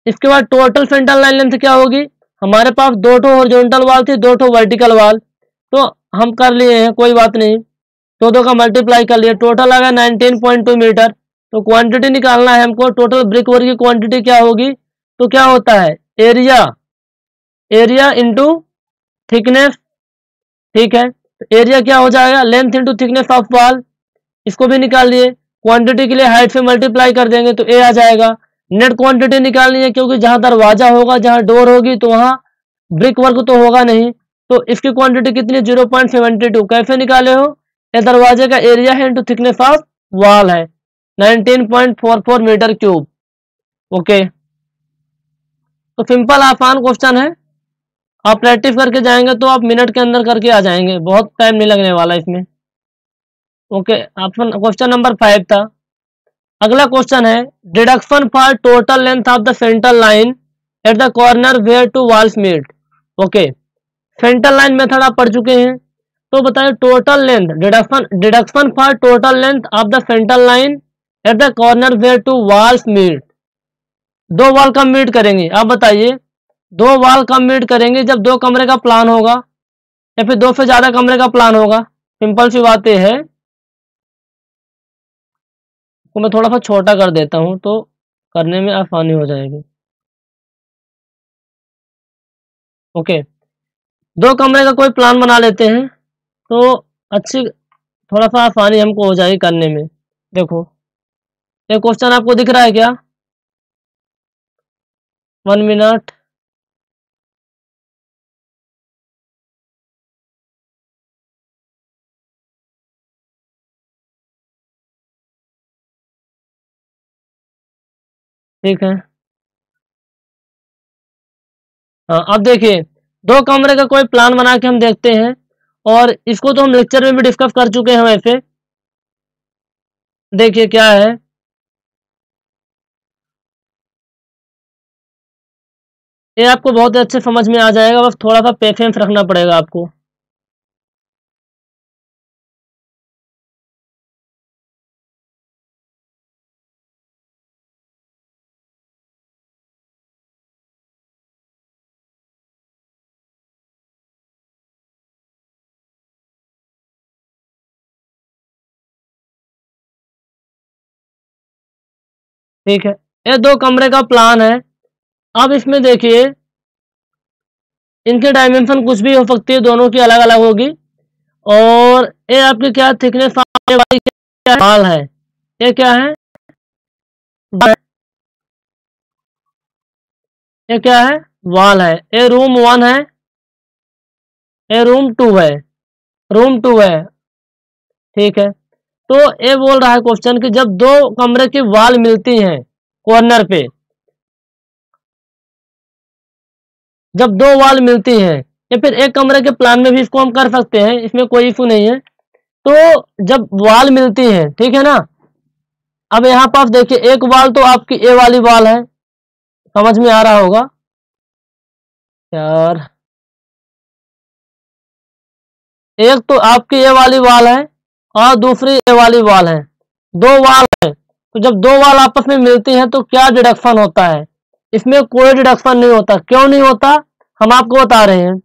इसके बाद टोटल सेंटर लाइन लेंथ क्या होगी? हमारे पास 2 ठो हॉरिजॉन्टल वॉल थी, 2 ठो वर्टिकल वॉल, तो हम कर लिए हैं, कोई बात नहीं। 2 का मल्टीप्लाई कर लिए, टोटल आ गया 19.2 मीटर। तो क्वांटिटी निकालना है हमको। टोटल ब्रिक वर्क की क्वांटिटी क्या होगी? तो क्या होता है? Area, area into thickness. ठीक है, तो एरिया क्या हो जाएगा? Length into thickness of wall. इसको भी निकाल लिए। क्वांटिटी के लिए हाइट से मल्टीप्लाई कर देंगे तो ए आ जाएगा। नेट क्वांटिटी निकालनी है क्योंकि जहां दरवाजा होगा, जहां डोर होगी तो वहां ब्रिक वर्क तो होगा नहीं। तो इसकी क्वांटिटी कितनी? 0.72। कैसे निकाले हो? ये दरवाजे का एरिया है इंटू थिकनेस ऑफ वॉल है, 19.44 मीटर क्यूब। ओके, तो सिंपल आसान क्वेश्चन है। आप प्रैक्टिस करके जाएंगे तो आप मिनट के अंदर करके आ जाएंगे, बहुत टाइम नहीं लगने वाला इसमें। ओके, ऑप्शन क्वेश्चन नंबर 5 था। अगला क्वेश्चन है deduction for total length of the centre line at the corner where two walls meet. Okay, centre line method आप पढ़ चुके हैं। तो बताइए total length, deduction for total length of the centre line at the corner where two walls meet. 2 wall कब meet करेंगे? आप बताइए 2 वॉल कब मीट करेंगे? जब 2 कमरे का प्लान होगा या फिर 2 से ज्यादा कमरे का प्लान होगा। सिंपल सी बात यह है, तो मैं थोड़ा सा छोटा कर देता हूं तो करने में आसानी हो जाएगी। ओके, दो कमरे का कोई प्लान बना लेते हैं तो अच्छी थोड़ा सा आसानी हमको हो जाएगी करने में। देखो ये क्वेश्चन आपको दिख रहा है क्या? 1 मिनट। ठीक है, हाँ अब देखिए दो कमरे का कोई प्लान बना के हम देखते हैं, और इसको तो हम लेक्चर में भी डिस्कस कर चुके हैं वैसे। देखिए क्या है, ये आपको बहुत अच्छे समझ में आ जाएगा, बस थोड़ा सा पेशेंस रखना पड़ेगा आपको। ठीक है, ये दो कमरे का प्लान है। अब इसमें देखिए इनके डायमेंशन कुछ भी हो सकती है, दोनों की अलग अलग होगी। और ये आपकी क्या थिकनेस वाली क्या वाल है, ये क्या है, ये क्या है, वाल है। ये रूम 1 है, ये रूम 2 है, रूम 2 है। ठीक है, तो ये बोल रहा है क्वेश्चन कि जब दो कमरे की वाल मिलती हैं कॉर्नर पे, जब दो वाल मिलती हैं, या फिर एक कमरे के प्लान में भी इसको हम कर सकते हैं, इसमें कोई इशू नहीं है। तो जब वाल मिलती है, ठीक है ना, अब यहाँ पर देखिए एक वाल तो आपकी ए वाली वाल है, समझ में आ रहा होगा यार। एक तो आपकी ए वाली वाल है और दूसरी ए वाली वाल है, दो वाल है। तो जब दो वाल आपस में मिलती हैं तो क्या डिडक्शन होता है? इसमें कोई डिडक्शन नहीं होता। क्यों नहीं होता, हम आपको बता रहे हैं।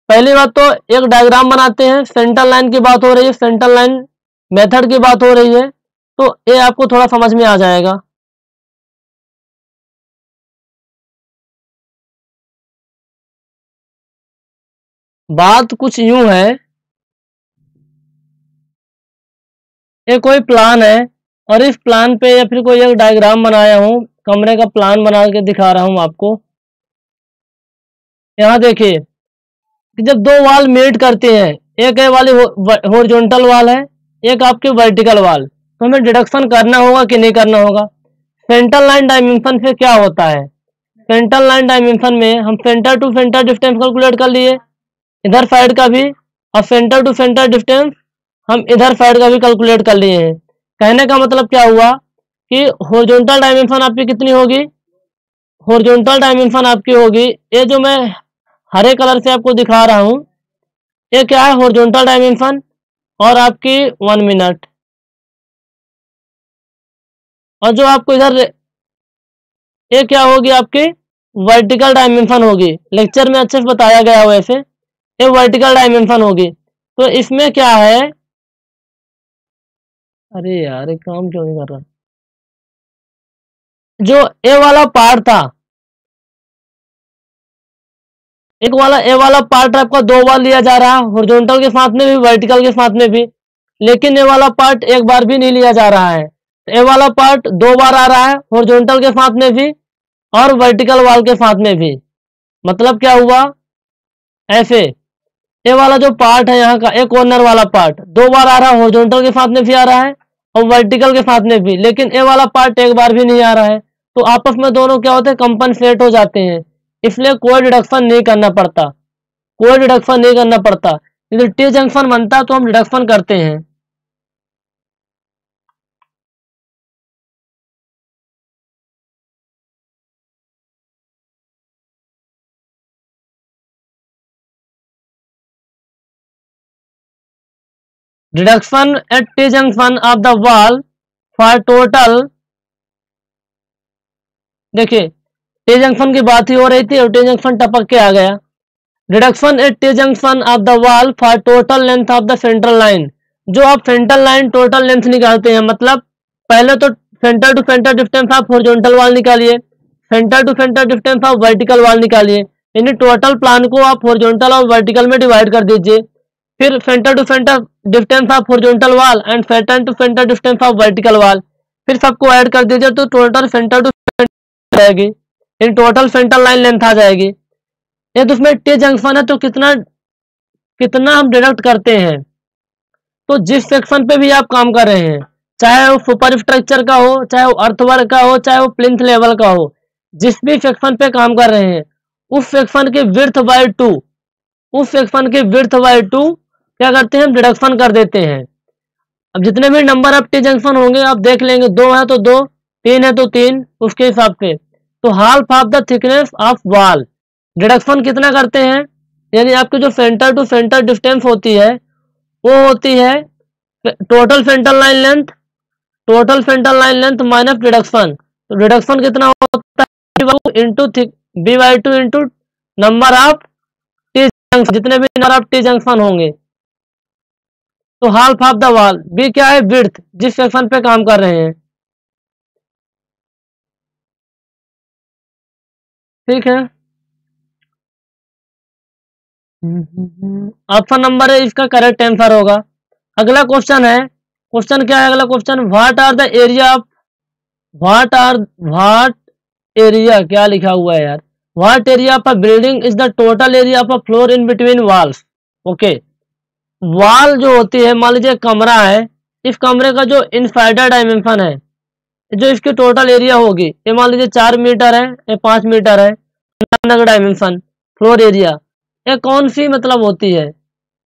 पहली बात तो एक डायग्राम बनाते हैं, सेंटर लाइन की बात हो रही है, सेंटर लाइन मेथड की बात हो रही है, तो ये आपको थोड़ा समझ में आ जाएगा। बात कुछ यूं है, ये कोई प्लान है और इस प्लान पे या फिर कोई एक डायग्राम बनाया हूं, कमरे का प्लान बना के दिखा रहा हूं आपको। यहाँ देखिए कि जब दो वाल मीट करते हैं, एक है वाली हॉरिजॉन्टल वाल है, एक आपकी वर्टिकल वाल, तो हमें डिडक्शन करना होगा कि नहीं करना होगा? सेंटर लाइन डायमेंशन से क्या होता है, सेंटर लाइन डायमेंशन में हम centre to centre distance calculate कर लिए इधर साइड का भी, और सेंटर टू सेंटर डिस्टेंस हम इधर साइड का भी कैलकुलेट कर लिए हैं। कहने का मतलब क्या हुआ कि हॉरिजॉन्टल डायमेंशन आपकी कितनी होगी, हॉरिजॉन्टल डायमेंशन आपकी होगी, ये जो मैं हरे कलर से आपको दिखा रहा हूं, ये क्या है, हॉरिजॉन्टल डायमेंशन, और आपकी 1 मिनट। और जो आपको इधर ये क्या होगी, आपकी वर्टिकल डायमेंशन होगी। लेक्चर में अच्छे से बताया गया वैसे, ये वर्टिकल डायमेंशन होगी। तो इसमें क्या है, अरे यार ये काम क्यों नहीं कर रहा, जो ए वाला पार्ट था, एक वाला ए वाला पार्ट आपका दो बार लिया जा रहा है, हॉरिजॉन्टल के साथ में भी वर्टिकल के साथ में भी, लेकिन ए वाला पार्ट एक बार भी नहीं लिया जा रहा है। ए वाला पार्ट दो बार आ रहा है, हॉरिजॉन्टल के साथ में भी और वर्टिकल वाल के साथ में भी। मतलब क्या हुआ, ऐसे ये वाला जो पार्ट है यहाँ का, एक कॉर्नर वाला पार्ट दो बार आ रहा है, हॉरिजॉन्टल के साथ में भी आ रहा है और वर्टिकल के साथ में भी, लेकिन ये वाला पार्ट एक बार भी नहीं आ रहा है। तो आपस में दोनों क्या होते हैं, कंपनसेट हो जाते हैं, इसलिए कोई डिडक्शन नहीं करना पड़ता, कोई डिडक्शन नहीं करना पड़ता। यदि टी जंक्शन बनता तो हम डिडक्शन करते हैं। Deduction at T junction of the wall for total, देखिए टी जंक्शन की बात ही हो रही थी और टी जंक्शन टपक के आ गया। Reduction at T junction of the wall for total length of the central line, जो आप सेंट्रल लाइन टोटल लेंथ निकालते हैं, मतलब पहले तो centre to centre distance of horizontal wall निकालिए, centre to centre distance of vertical wall निकालिए, यानी टोटल प्लान को आप हॉरिजॉन्टल और वर्टिकल में डिवाइड कर दीजिए। फिर centre to centre distance of horizontal wall and centre to centre distance of vertical wall, फिर सबको ऐड कर दीजिए तो टोटल सेंटर टू सेंटर जाएगी, in total centre line length आ जाएगी। ये तो उसमें टी जंक्शन है तो कितना कितना हम डिडक्ट करते हैं। तो जिस सेक्शन पे भी आप काम कर रहे हैं, चाहे वो सुपर स्ट्रक्चर का हो, चाहे वो अर्थवर्क का हो, चाहे वो प्लिंथ लेवल का हो, जिस भी सेक्शन पे काम कर रहे हैं उस सेक्शन के विड्थ बाय 2, उस सेक्शन के विड्थ बाय 2 क्या करते हैं हम डिडक्शन कर देते हैं। अब जितने भी नंबर ऑफ टी जंक्शन होंगे आप देख लेंगे, 2 है तो 2, 3 है तो 3, उसके हिसाब से। तो half of the thickness of wall deduction कितना करते हैं, यानी आपकी जो सेंटर टू सेंटर डिस्टेंस होती है वो होती है total centre line length, total centre line length minus deduction. तो डिडक्शन कितना होता है into B by 2 into number of T junction, जितने भी नंबर ऑफ टी जंक्शन होंगे। तो half of the wall, B क्या है विड्थ, जिस सेक्शन पे काम कर रहे हैं, ठीक है। ऑप्शन नंबर है इसका करेक्ट आंसर होगा। अगला क्वेश्चन है, क्वेश्चन क्या है अगला question, what are the area of what area, क्या लिखा हुआ है यार, what area of a building is the total area of a floor in between walls. Okay, wall जो होती है, मान लीजिए कमरा है, इस कमरे का जो इनसाइडर डायमेंशन है, जो इसकी टोटल एरिया होगी, ये मान लीजिए 4 मीटर है, ये 5 मीटर है, डायमेंशन फ्लोर एरिया, ये कौन सी मतलब होती है,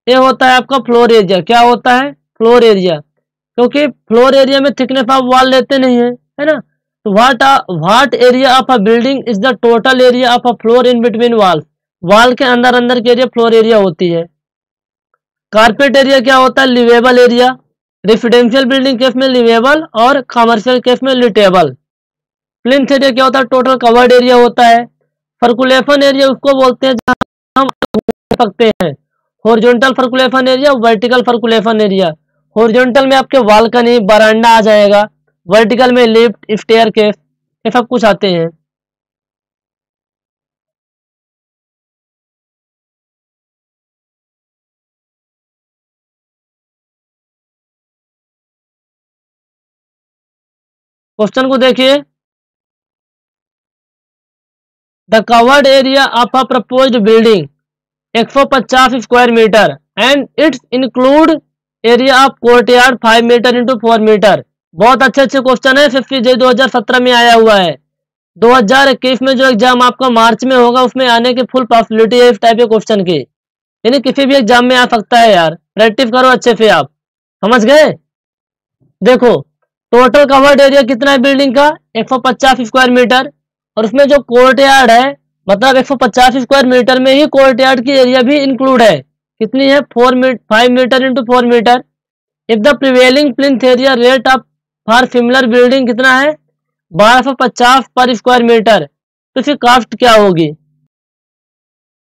ये होता है आपका फ्लोर एरिया। क्या होता है फ्लोर एरिया, क्योंकि फ्लोर एरिया में थिकनेस ऑफ वॉल लेते नहीं है ना। तो what area of a building is the total area of a floor in between wall, wall के अंदर अंदर के एरिया फ्लोर एरिया होती है। कारपेट एरिया क्या होता है livable area, residential building case में लिवेबल और कमर्शियल केस में लिटेबल। प्लिंथ एरिया क्या होता है टोटल कवर्ड एरिया होता है। सर्कुलेशन एरिया उसको बोलते हैं जहां हम सकते हैं, horizontal circulation area, vertical circulation area. Horizontal में आपके बालकनी बरांडा आ जाएगा, वर्टिकल में लिफ्ट स्टेयरकेस, ये सब कुछ आते हैं। क्वेश्चन को देखिए, the covered area of a proposed building 150 square metre and its include area of courtyard 5 metre into 4 metre. बहुत अच्छे अच्छे क्वेश्चन है, 50J 2017 में आया हुआ है। 2021 में जो एग्जाम आपका मार्च में होगा उसमें आने की फुल पॉसिबिलिटी है इस टाइप के क्वेश्चन की, यानी किसी भी एग्जाम में आ सकता है यार। प्रैक्टिस करो अच्छे से, आप समझ गए। देखो टोटल कवर्ड एरिया कितना है बिल्डिंग का 150 स्क्वायर मीटर, और उसमें जो कोर्ट यार्ड है मतलब 150 स्क्वायर मीटर में ही कोर्ट यार्ड की एरिया भी इंक्लूड है। कितनी है 5 metre into 4 metre. If the prevailing plinth area rate of for similar building कितना है 1250 पर स्क्वायर मीटर, तो इसकी कास्ट क्या होगी।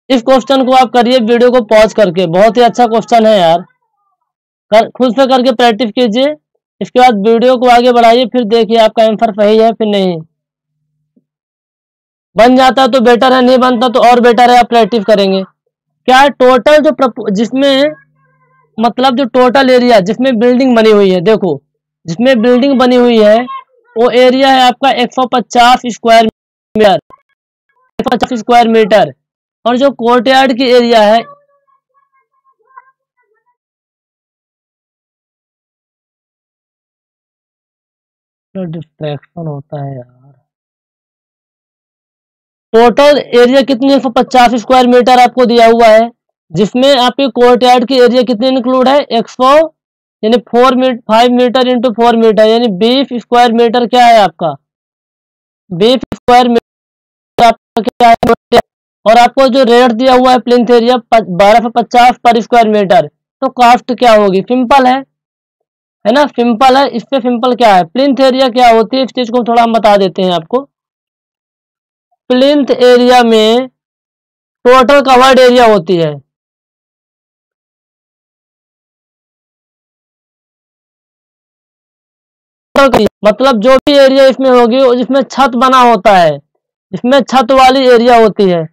इस क्वेश्चन को आप करिए वीडियो को पॉज करके, बहुत ही अच्छा क्वेश्चन है यार, खुद से करके प्रैक्टिस कीजिए। इसके बाद वीडियो को आगे बढ़ाइए, फिर देखिए आपका आंसर सही है फिर नहीं। बन जाता तो बेटर है, नहीं बनता तो और बेटर है, आप प्रैक्टिस करेंगे। क्या है टोटल जो जिसमें मतलब जो टोटल एरिया जिसमें बिल्डिंग बनी हुई है, देखो जिसमें बिल्डिंग बनी हुई है वो एरिया है आपका 150 स्क्वायर मीटर, 150 स्क्वायर मीटर। और जो कोर्टयार्ड की एरिया है डिस्ट्रैक्शन होता है यार। टोटल एरिया कितनी 150 स्क्वायर मीटर आपको दिया हुआ है, जिसमें आपके कोर्टयार्ड की एरिया कितनी इंक्लूड है 100 यानी 5 मीटर इंटू 4 मीटर यानी 20 स्क्वायर मीटर क्या है आपका 20 स्क्वायर मीटर आपका क्या है। और आपको जो रेट दिया हुआ है प्लिंथ एरिया 1250 पर स्क्वायर मीटर, तो कॉस्ट क्या होगी सिंपल है ना, सिंपल है। इस पे सिंपल क्या है प्लिंथ एरिया क्या होती है इस चीज को थोड़ा हम बता देते हैं आपको। प्लिंथ एरिया में टोटल कवर्ड एरिया होती है, टोटल करिए, मतलब जो भी एरिया इसमें होगी जिसमें छत बना होता है, इसमें छत वाली एरिया होती है।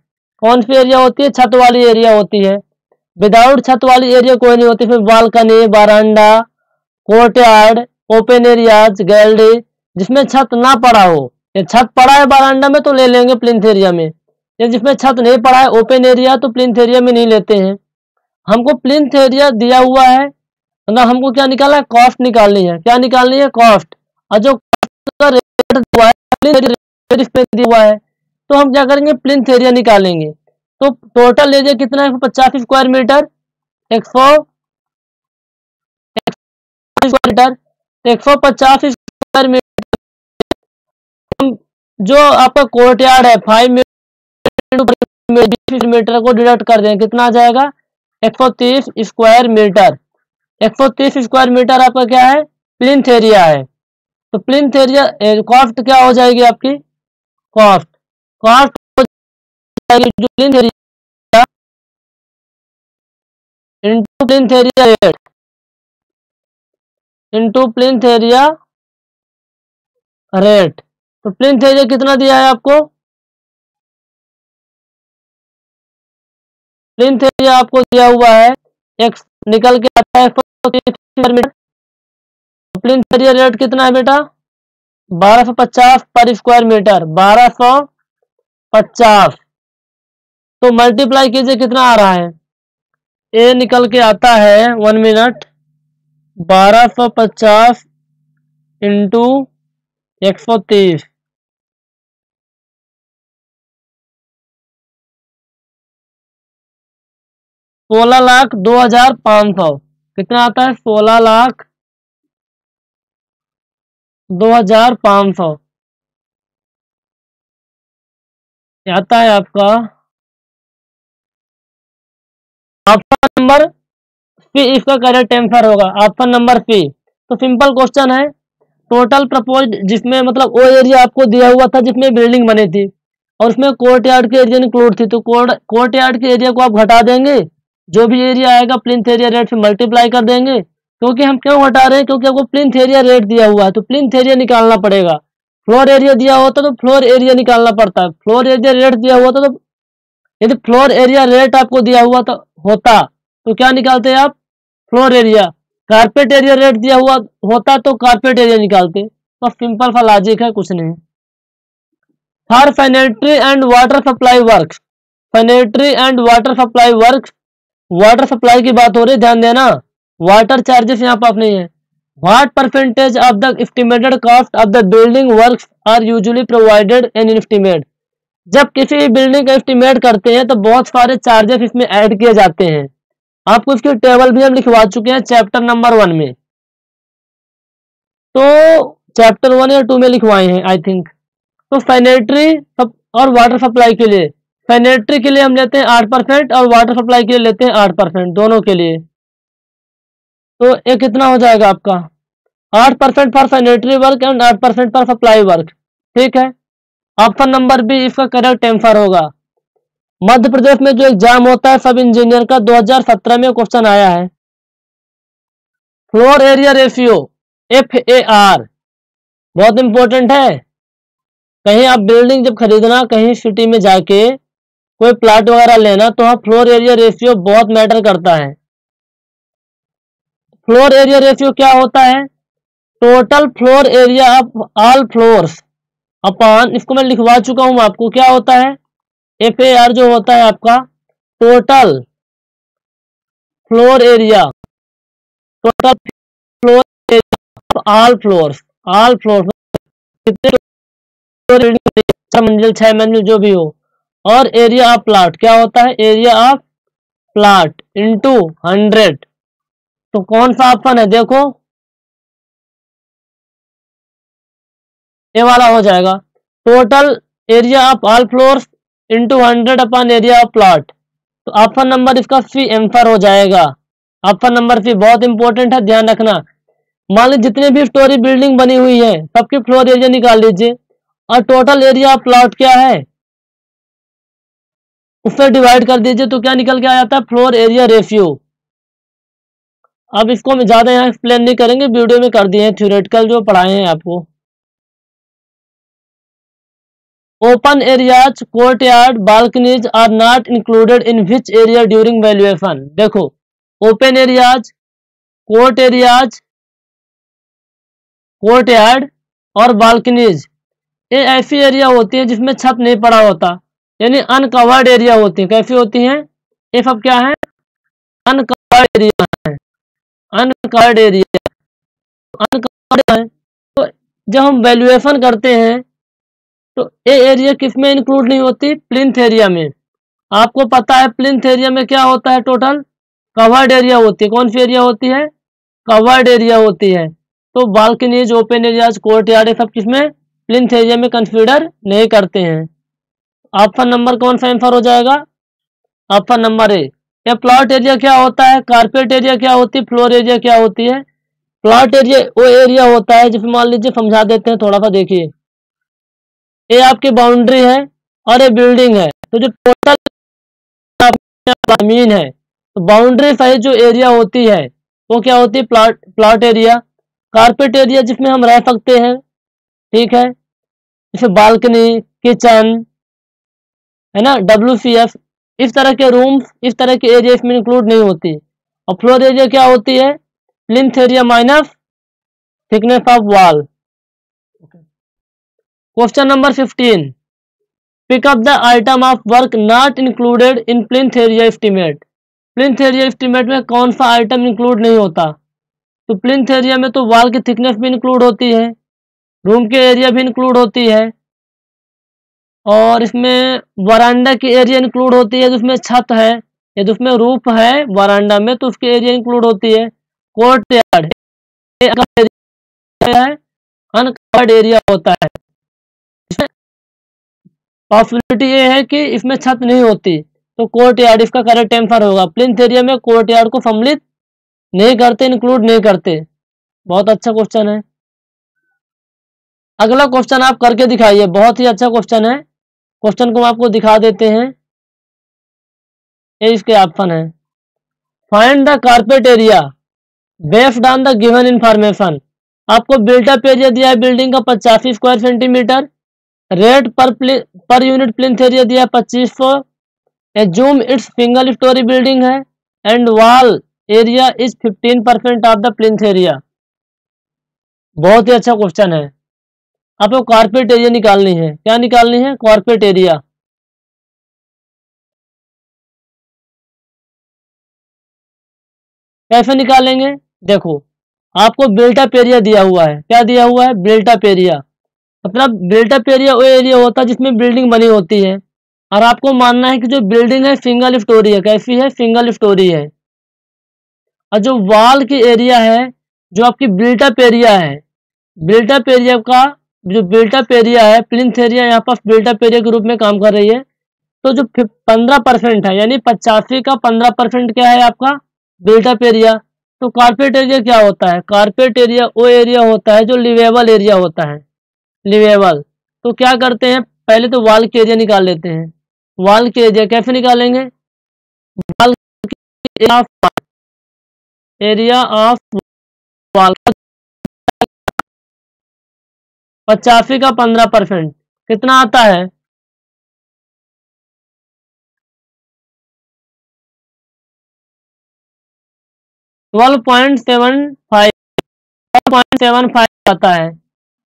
कौन सी एरिया होती है? छत वाली एरिया होती है। विदाउट छत वाली एरिया कोई नहीं होती। फिर बालकनी, बरांडा, कोर्टयार्ड, ओपन एरियाज, गैलरी, जिसमें छत ना पड़ा हो। ये छत पड़ा है बरांडा में तो ले लेंगे प्लिंथ एरिया में, ये जिसमें छत नहीं पड़ा है ओपन एरिया तो प्लिंथ एरिया में नहीं लेते हैं। हमको प्लिंथ एरिया दिया हुआ है ना, हमको क्या निकालना है? कॉस्ट निकालनी है। क्या निकालनी है? कॉस्ट। और जो का रेट दिया है दिया हुआ है तो हम क्या करेंगे? प्लिंथ एरिया निकालेंगे। तो टोटल एरिया कितना है? 150 स्क्वायर मीटर। 150 square metre. जो आपका कोर्टयार्ड है 5 मीटर को डिडक्ट कर दें, कितना आ जाएगा? 130 स्क्वायर मीटर। 130 स्क्वायर मीटर आपका क्या है? प्लिंथ एरिया है। तो प्लिंथ एरिया कॉस्ट क्या हो जाएगी आपकी? कॉस्ट हो जाएगी जो plinth area into plinth area rate into plinth area rate. तो प्लिंथ एरिया कितना दिया है आपको? प्लिंथ एरिया आपको दिया हुआ है एक निकल के आता है 130 square metre. Plinth area rate कितना है बेटा? 1250 पर स्क्वायर मीटर। 1250 तो मल्टीप्लाई कीजिए, कितना आ रहा है? ए निकल के आता है 1 मिनट 1250 इंटू 130 16,02,500। कितना आता है? 16,02,500 आता है आपका ऑप्शन नंबर सी इसका करेक्ट आंसर होगा। Option number C. तो सिंपल क्वेश्चन है। टोटल प्रपोज्ड, जिसमें मतलब वो एरिया आपको दिया हुआ था जिसमें बिल्डिंग बनी थी और उसमें कोर्टयार्ड की एरिया इंक्लूड थी, तो कोर्टयार्ड के एरिया को आप घटा देंगे, जो भी एरिया आएगा प्लिंथ एरिया रेट से मल्टीप्लाई कर देंगे। क्योंकि हम क्यों घटा रहे हैं? क्योंकि आपको प्लिंथ एरिया रेट दिया हुआ है तो प्लिंथ एरिया निकालना पड़ेगा। फ्लोर एरिया दिया होता तो फ्लोर एरिया निकालना पड़ता है। फ्लोर एरिया रेट दिया हुआ था तो यदि फ्लोर एरिया रेट आपको दिया हुआ तो होता तो क्या निकालते आप? Floor area. Carpet area rate दिया हुआ होता तो कारपेट एरिया निकालते। बस सिंपल सा लॉजिक है, कुछ नहीं। For sanitary and water supply work, sanitary and water supply work, water supply की बात हो रही, ध्यान देना। वाटर चार्जेस यहाँ पास नहीं है। What percentage of the estimated cost of the building works are usually provided in estimate. जब किसी भी बिल्डिंग का एस्टिमेट करते हैं तो बहुत सारे चार्जेस इसमें ऐड किए जाते हैं। आपको इसकी टेबल भी हम लिखवा चुके हैं चैप्टर नंबर 1 में, तो चैप्टर 1 या 2 में लिखवाए हैं आई थिंक। तो सैनिटरी और वाटर सप्लाई के लिए, सैनिटरी के लिए हम लेते हैं 8% और वाटर सप्लाई के लिए लेते हैं 8%, दोनों के लिए। तो ये कितना हो जाएगा आपका? 8% for sanitary work and 8% for supply work. ठीक है, ऑप्शन नंबर बी इसका करेक्ट आंसर होगा। मध्य प्रदेश में जो एग्जाम होता है सब इंजीनियर का 2017 में क्वेश्चन आया है। फ्लोर एरिया रेशियो FAR बहुत इंपॉर्टेंट है। कहीं आप बिल्डिंग जब खरीदना, कहीं सिटी में जाके कोई प्लॉट वगैरह लेना तो फ्लोर एरिया रेशियो बहुत मैटर करता है। फ्लोर एरिया रेशियो क्या होता है? Total floor area of all floors upon, इसको मैं लिखवा चुका हूं आपको, क्या होता है? FAR जो होता है आपका total floor area, total floor area all floors, all floors कितने मंजिल 6 मंजिल जो भी हो, और एरिया ऑफ प्लॉट क्या होता है? Area of plot into 100। तो कौन सा ऑप्शन है? देखो ये वाला हो जाएगा, total area of all floors into 100 upon area of plot. तो ऑप्शन नंबर इसका सी आंसर हो जाएगा। ऑप्शन नंबर सी बहुत इंपॉर्टेंट है, ध्यान रखना। मान लीजिए जितने भी स्टोरी बिल्डिंग बनी हुई है सबकी फ्लोर एरिया निकाल लीजिए और टोटल एरिया ऑफ प्लॉट क्या है उससे डिवाइड कर दीजिए, तो क्या निकल के आ जाता है? Floor area ratio. अब इसको हम ज़्यादा यहाँ एक्सप्लेन नहीं करेंगे, वीडियो में कर दिए हैं थ्योरेटिकल जो पढ़ाए हैं आपको। Open areas, courtyard, balconies are not included in which area during valuation. देखो open areas, court areas, courtyard और बालकनीज ये ऐसी एरिया होती है जिसमें छत नहीं पड़ा होता, यानी अनकवर्ड एरिया होती है। कैसी होती हैं? ये सब क्या है? अनकवर्ड एरिया है, अनकवर्ड एरिया, अनकवर्ड है। तो जब हम वैल्यूएशन करते हैं तो ये एरिया किस में इंक्लूड नहीं होती? प्लिंथ एरिया में। आपको पता है प्लिंथ एरिया में क्या होता है? टोटल कवर्ड एरिया होती है। कौन सी एरिया होती है? कवर्ड एरिया होती है। तो balconies, open areas, court yard सब किसमें? प्लिंथ एरिया में कंसीडर नहीं करते हैं। ऑप्शन नंबर कौन सा आंसर हो जाएगा? ऑप्शन नंबर ए। ये प्लॉट एरिया क्या होता है? कारपेट एरिया क्या होती है? फ्लोर एरिया क्या होती है? प्लॉट एरिया वो एरिया होता है जिसमें मान लीजिए समझा देते हैं थोड़ा सा, देखिए ये आपकी बाउंड्री है और ये बिल्डिंग है, तो जो टोटल जमीन है तो बाउंड्री सहित जो एरिया होती है वो क्या होती है? Plot area. कारपेट एरिया जिसमें हम रह सकते हैं, ठीक है, जैसे बालकनी, किचन है ना, WCF, इस तरह के रूम्स, इस तरह के एरिया इसमें इंक्लूड नहीं होती। और फ्लोर एरिया क्या होती है? Plinth area minus thickness of wall. Question number 15, pick up the item of work not included in plinth area estimate. Plinth area estimate में कौन सा आइटम इंक्लूड नहीं होता? तो प्लिंथ एरिया में तो वॉल की थिकनेस भी इंक्लूड होती है, रूम के एरिया भी इंक्लूड होती है, और इसमें वरांडा की एरिया इंक्लूड होती है जिसमें छत है या जिसमें रूफ है वरांडा में, तो उसकी एरिया इंक्लूड होती है। कोर्ट यार्ड है, अनकवर्ड एरिया होता है। पॉसिबिलिटी ये है कि इसमें छत नहीं होती, तो कोर्ट यार्ड इसका करेक्ट आंसर होगा। प्लिंथ एरिया में कोर्ट यार्ड को सम्मिलित नहीं करते, इंक्लूड नहीं करते। बहुत अच्छा क्वेश्चन है। अगला क्वेश्चन आप करके दिखाइए, बहुत ही अच्छा क्वेश्चन है। क्वेश्चन को आपको दिखा देते हैं, ये इसके ऑप्शन है। Find the carpet area based on the given information. आपको बिल्टअप एरिया दिया है बिल्डिंग का 85 square centimetre, rate per unit plinth area दिया है 2500, assume it's single storey building है, and wall area is 15% of the plinth area. बहुत ही अच्छा क्वेश्चन है। आपको कारपेट एरिया निकालनी है। क्या निकालनी है? Carpet area. कैसे निकालेंगे? देखो आपको बिल्टअप एरिया दिया हुआ है। क्या दिया हुआ है? Built up area. मतलब बिल्टअप एरिया वो एरिया होता है जिसमें बिल्डिंग बनी होती है, और आपको मानना है कि जो बिल्डिंग है सिंगल स्टोरी है। कैसी है? सिंगल स्टोरी है। और जो वॉल की एरिया है, जो आपकी बिल्टअप एरिया है, बिल्टअप एरिया का जो बिल्टअप एरिया है, प्लिंथ एरिया यहाँ पर बिल्टअप एरिया के रूप में काम कर रही है, तो जो 15% है, यानी 85 का 15% क्या है? आपका बिल्टअप एरिया। तो कारपेट एरिया क्या होता है? कारपेट एरिया वो एरिया होता है जो लिवेबल एरिया होता है, लिवेबल। तो क्या करते हैं, पहले तो वॉल के एरिया निकाल लेते हैं। वॉल के एरिया कैसे निकालेंगे? वॉल एरिया ऑफ वॉल 85 का 15% कितना आता है? 12.75 आता है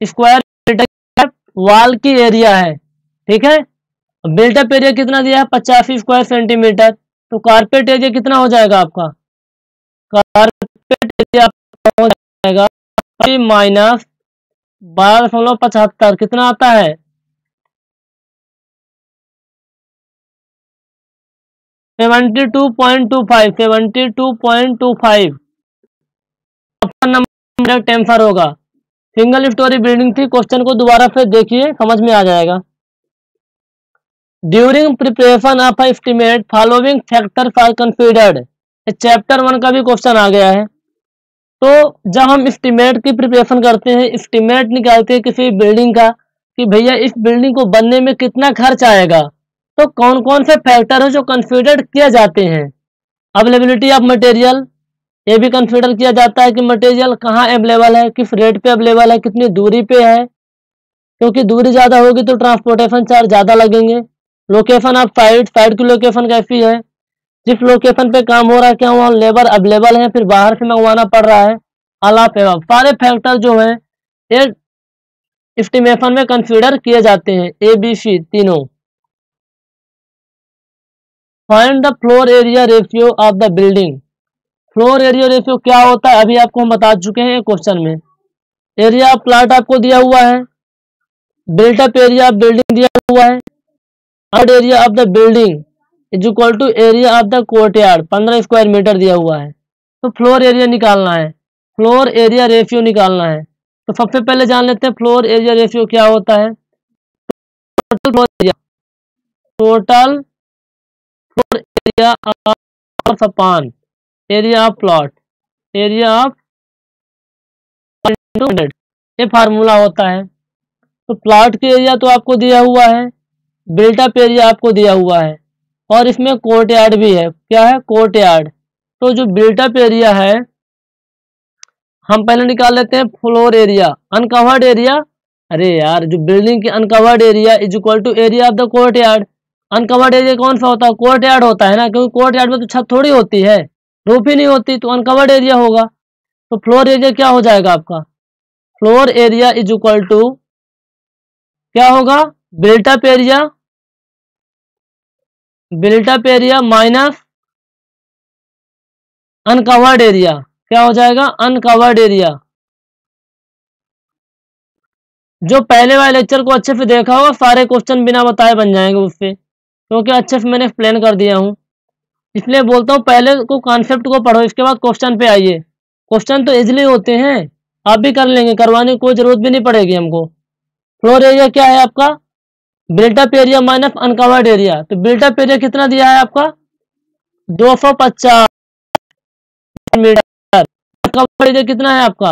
स्क्वायर मीटर वॉल की एरिया है। ठीक है, बिल्टअप एरिया कितना दिया है? 85 स्क्वायर सेंटीमीटर। तो कारपेट एरिया कितना हो जाएगा आपका? कारपेट एरिया हो जाएगा माइनस 12.75 कितना आता है? 72.25 72.25 ऑप्शन नंबर आंसर होगा। सिंगल स्टोरी बिल्डिंग थी। क्वेश्चन को दोबारा फिर देखिए, समझ में आ जाएगा। During preparation of estimate following factors are considered. Chapter 1 का भी क्वेश्चन आ गया है। तो जब हम एस्टीमेट की प्रिपरेशन करते हैं, एस्टीमेट निकालते हैं किसी बिल्डिंग का कि भैया इस बिल्डिंग को बनने में कितना खर्च आएगा, तो कौन कौन से फैक्टर है जो कंसीडर्ड किए जाते हैं? अवेलेबिलिटी ऑफ मटेरियल, ये भी कंसीडर किया जाता है कि मटेरियल कहाँ अवेलेबल है, किस रेट पे अवेलेबल है, कितनी दूरी पे है, क्योंकि दूरी ज़्यादा होगी तो ट्रांसपोर्टेशन चार्ज ज़्यादा लगेंगे। लोकेशन ऑफ साइट, साइट की लोकेशन कैसी है, जिस लोकेशन पे काम हो रहा है क्या वहाँ लेबर अवेलेबल है, फिर बाहर से मंगवाना पड़ रहा है, अलाप एवं सारे फैक्टर जो है ये एस्टिमेशन में कंसीडर किए जाते हैं, ABC तीनों। Find the floor area ratio of the building. Floor area ratio क्या होता है अभी आपको हम बता चुके हैं क्वेश्चन में। एरिया ऑफ प्लाट आपको दिया हुआ है, बिल्टअप एरिया ऑफ बिल्डिंग दिया हुआ है, out area of the building is equal to area of the courtyard 15 square metre दिया हुआ है। तो फ्लोर एरिया निकालना है, फ्लोर एरिया रेशियो निकालना है। तो सबसे पहले जान लेते हैं फ्लोर एरिया रेशियो क्या होता है। Total floor area, total floor area of upon area of plot, area of 100, ये फार्मूला होता है। तो प्लॉट के एरिया तो आपको दिया हुआ है, बिल्टअप एरिया आपको दिया हुआ है, और इसमें कोर्टयार्ड भी है। क्या है? कोर्टयार्ड। तो जो बिल्टअप एरिया है हम पहले निकाल लेते हैं फ्लोर एरिया, अनकवर्ड एरिया। अरे यार, जो बिल्डिंग की uncovered area is equal to area of the courtyard. Uncovered area कौन सा होता है? कोर्टयार्ड होता है ना, क्योंकि कोर्टयार्ड में तो छत थोड़ी होती है, रूफ ही नहीं होती, तो अनकवर्ड एरिया होगा। तो फ्लोर एरिया क्या हो जाएगा आपका? Floor area is equal to क्या होगा? Built up area, built up area minus uncovered area. क्या हो जाएगा? Uncovered area. जो पहले वाले लेक्चर को अच्छे से देखा होगा सारे क्वेश्चन बिना बताए बन जाएंगे उससे, क्योंकि अच्छे से मैंने एक्सप्लेन कर दिया हूँ। इसलिए बोलता हूँ पहले को कॉन्सेप्ट को पढ़ो, इसके बाद क्वेश्चन पे आइए। क्वेश्चन तो इजीली होते हैं, आप भी कर लेंगे, करवाने की कोई जरूरत भी नहीं पड़ेगी हमको। फ्लोर एरिया क्या है आपका? Built up area minus uncovered area. तो बिल्टअप एरिया कितना दिया है आपका? 250 मीटर। अनकवर्ड एरिया कितना है आपका?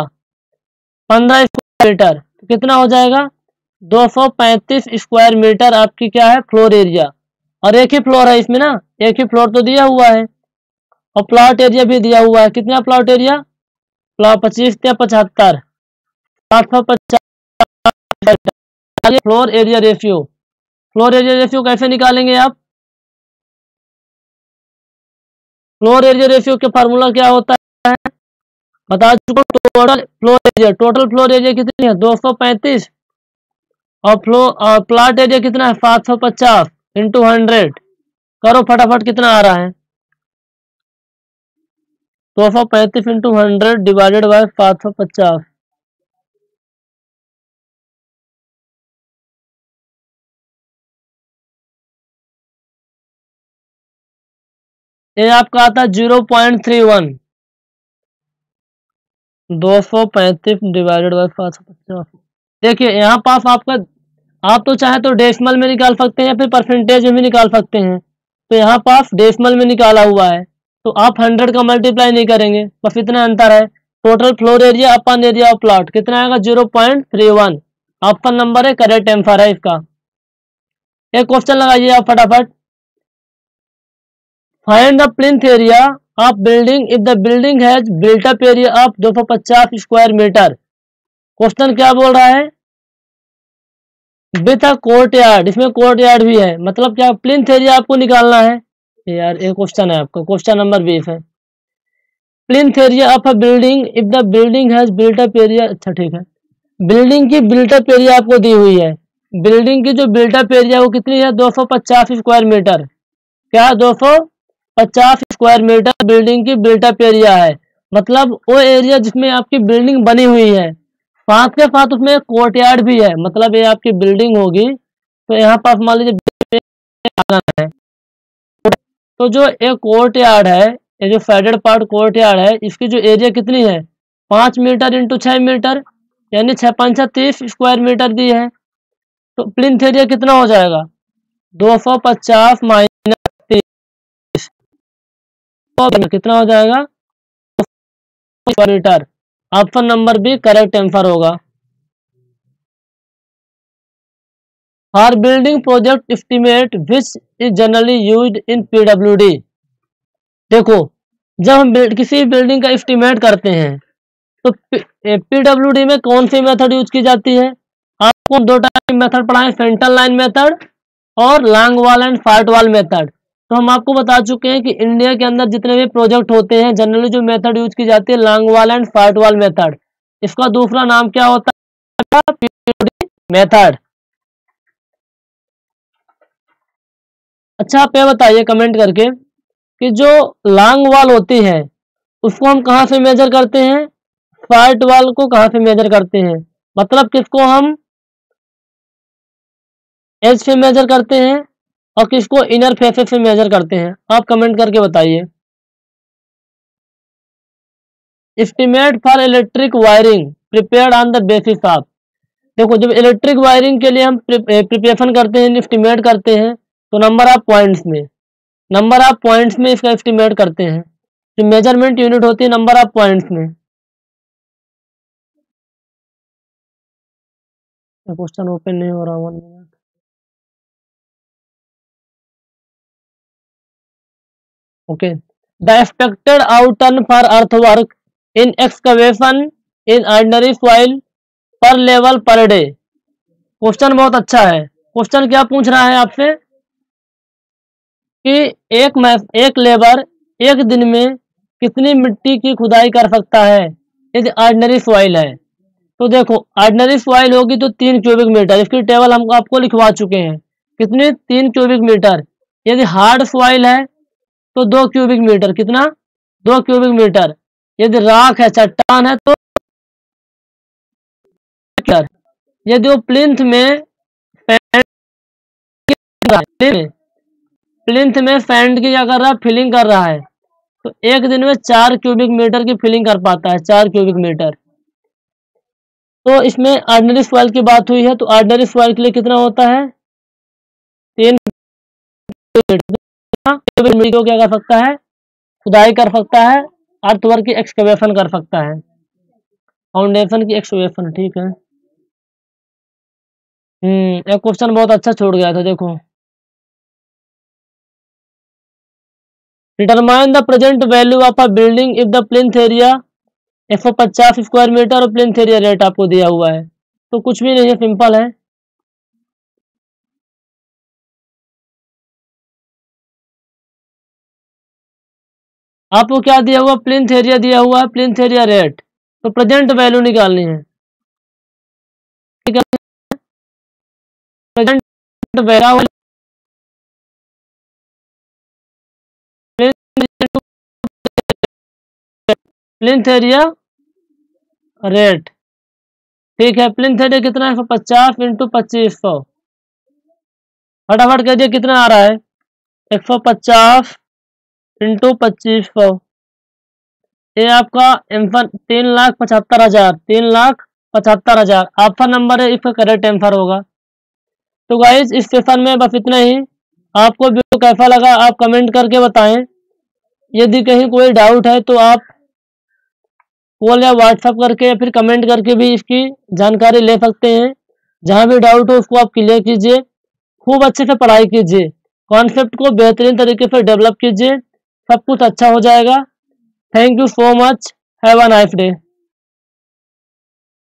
15 स्क्वायर मीटर। तो कितना हो जाएगा? 235 स्क्वायर मीटर आपकी क्या है? Floor area. और एक ही फ्लोर है इसमें ना, एक ही फ्लोर तो दिया हुआ है, और प्लॉट एरिया भी दिया हुआ है। कितना प्लॉट एरिया? प्लॉट 25 या 75, 850। Floor area ratio, floor area ratio कैसे निकालेंगे आप? फ्लोर एरिया रेशियो का फार्मूला क्या होता है बता चुका। Total floor area, total floor area कितनी है? 235, और प्लॉट एरिया कितना है? 750 इंटू 100। करो फटाफट, कितना आ रहा है? 235 इंटू 100 डिवाइडेड बाय 750। ये आपका आता है 0.31। 235 डिवाइडेड बाय 750। देखिए यहाँ पास आपका, आप तो चाहे तो डेसिमल में निकाल सकते हैं या फिर परसेंटेज में भी निकाल सकते हैं। तो यहाँ पास डेसिमल में निकाला हुआ है, तो आप 100 का मल्टीप्लाई नहीं करेंगे, बस इतना अंतर है। Total floor area upon area of plot कितना आएगा? 0.31। ऑप्शन नंबर है करेक्ट आंसर है इसका। एक क्वेश्चन लगाइए आप फटाफट। Find the plinth area of building if the building has built up area of 250 square metre. Question क्या बोल रहा है? विथ अ कोर्टयार्ड, इसमें कोर्टयार्ड भी है, मतलब क्या? प्लिंथ एरिया आपको निकालना है। यार ये क्वेश्चन है आपका, क्वेश्चन नंबर 20 है। Plinth area of a building if the building has built up area. अच्छा ठीक है, बिल्डिंग की बिल्ट अप एरिया आपको दी हुई है। बिल्डिंग की जो बिल्ट अप एरिया वो कितनी है? 250 स्क्वायर मीटर। क्या? 250 स्क्वायर मीटर बिल्डिंग की बिल्ट अप एरिया है, मतलब वो एरिया जिसमें आपकी बिल्डिंग बनी हुई है, साथ के साथ उसमें एक कोर्टयार्ड भी है। मतलब ये आपकी बिल्डिंग होगी, तो यहाँ पर मान लीजिए आंगन है, तो जो एक कोर्टयार्ड है, ये जो साइडेड पार्ट कोर्टयार्ड है, इसकी जो एरिया कितनी है? 5 मीटर इंटू 6 मीटर, यानी 6 5 30 स्क्वायर मीटर दी है। तो प्लिंथ एरिया कितना हो जाएगा? 250 माइनस 30, कितना हो जाएगा? Square metre. Option number B correct answer होगा। For building project estimate which is generally used in PWD. देखो जब हम किसी बिल्डिंग का एस्टिमेट करते हैं तो PWD में कौन सी मेथड यूज की जाती है? आपको 2 टाइप मेथड पढ़ाए, सेंट्रल लाइन मेथड और long wall and short wall method. तो हम आपको बता चुके हैं कि इंडिया के अंदर जितने भी प्रोजेक्ट होते हैं जनरली जो मेथड यूज की जाती है long wall and short wall method. इसका दूसरा नाम क्या होता है? PWD method. अच्छा, आप ये बताइए कमेंट करके कि जो लॉन्ग वॉल होती है उसको हम कहाँ से मेजर करते हैं, शॉर्ट वॉल को कहाँ से मेजर करते हैं? मतलब किसको हम एज से मेजर करते हैं और किसको इनर फेसेस से मेजर करते हैं? आप कमेंट करके बताइए। Estimate for electric wiring prepared on the basis of. देखो, जब इलेक्ट्रिक वायरिंग के लिए हम प्रिपरेशन करते हैं, एस्टिमेट करते हैं, तो नंबर ऑफ पॉइंट्स में इसका एस्टिमेट करते हैं। जो मेजरमेंट यूनिट होती है नंबर ऑफ पॉइंट्स में। क्वेश्चन ओपन नहीं हो रहा, 1 minute. Okay, the expected outturn for earthwork in excavation in ordinary soil per level per day. Question बहुत अच्छा है। क्वेश्चन क्या पूछ रहा है आपसे कि एक लेबर एक दिन में कितनी मिट्टी की खुदाई कर सकता है यदि ऑर्डिनरी सॉइल है। तो देखो, ऑर्डिनरी सॉइल होगी तो 3 क्यूबिक मीटर, इसकी टेबल हम आपको लिखवा चुके हैं। कितनी? 3 क्यूबिक मीटर। यदि हार्ड सॉइल है तो 2 क्यूबिक मीटर। कितना? 2 क्यूबिक मीटर। यदि राख है, चट्टान है तो यदि वो प्लिंथ में सैंड की क्या कर रहा है? फिलिंग कर रहा है, तो एक दिन में 4 क्यूबिक मीटर की फिलिंग कर पाता है, 4 क्यूबिक मीटर। तो इसमें ऑर्डिनरी सॉइल की बात हुई है, तो ऑर्डिनरी सॉइल के लिए कितना होता है? 3 क्यूबिक मीटर को क्या कर सकता है? खुदाई कर सकता है, अर्थवर्क की एक्सकवेशन कर सकता है, फाउंडेशन की एक्सकवेशन। ठीक है। एक क्वेश्चन बहुत अच्छा छोड़ गया था, देखो। Determine the present value of a building if the plinth area 150 square metre और प्लिंथ एरिया रेट आपको दिया हुआ है। तो कुछ भी नहीं है, सिंपल है। आपको क्या दिया हुआ? प्लिंथ एरिया दिया हुआ है, प्लिंथ एरिया रेट। तो प्रेजेंट वैल्यू निकालनी है। Present value plinth area rate. ठीक है, प्लिंथ एरिया कितना है? 150 इंटू 2500। फटाफट कह दिया कितना आ रहा है? 150 इंटू 2500। ये आपका आंसर 3,75,000। 3,75,000 ऑप्शन नंबर है, इसका करेक्ट आंसर होगा। तो गाइज, इस सेशन में बस इतना ही। आपको वीडियो कैसा लगा आप कमेंट करके बताएं। यदि कहीं कोई डाउट है तो आप कॉल या व्हाट्सएप करके या फिर कमेंट करके भी इसकी जानकारी ले सकते हैं। जहां भी डाउट हो उसको आप क्लियर कीजिए, खूब अच्छे से पढ़ाई कीजिए, कॉन्सेप्ट को बेहतरीन तरीके से डेवलप कीजिए, सब कुछ अच्छा हो जाएगा। Thank you so much, have a nice day.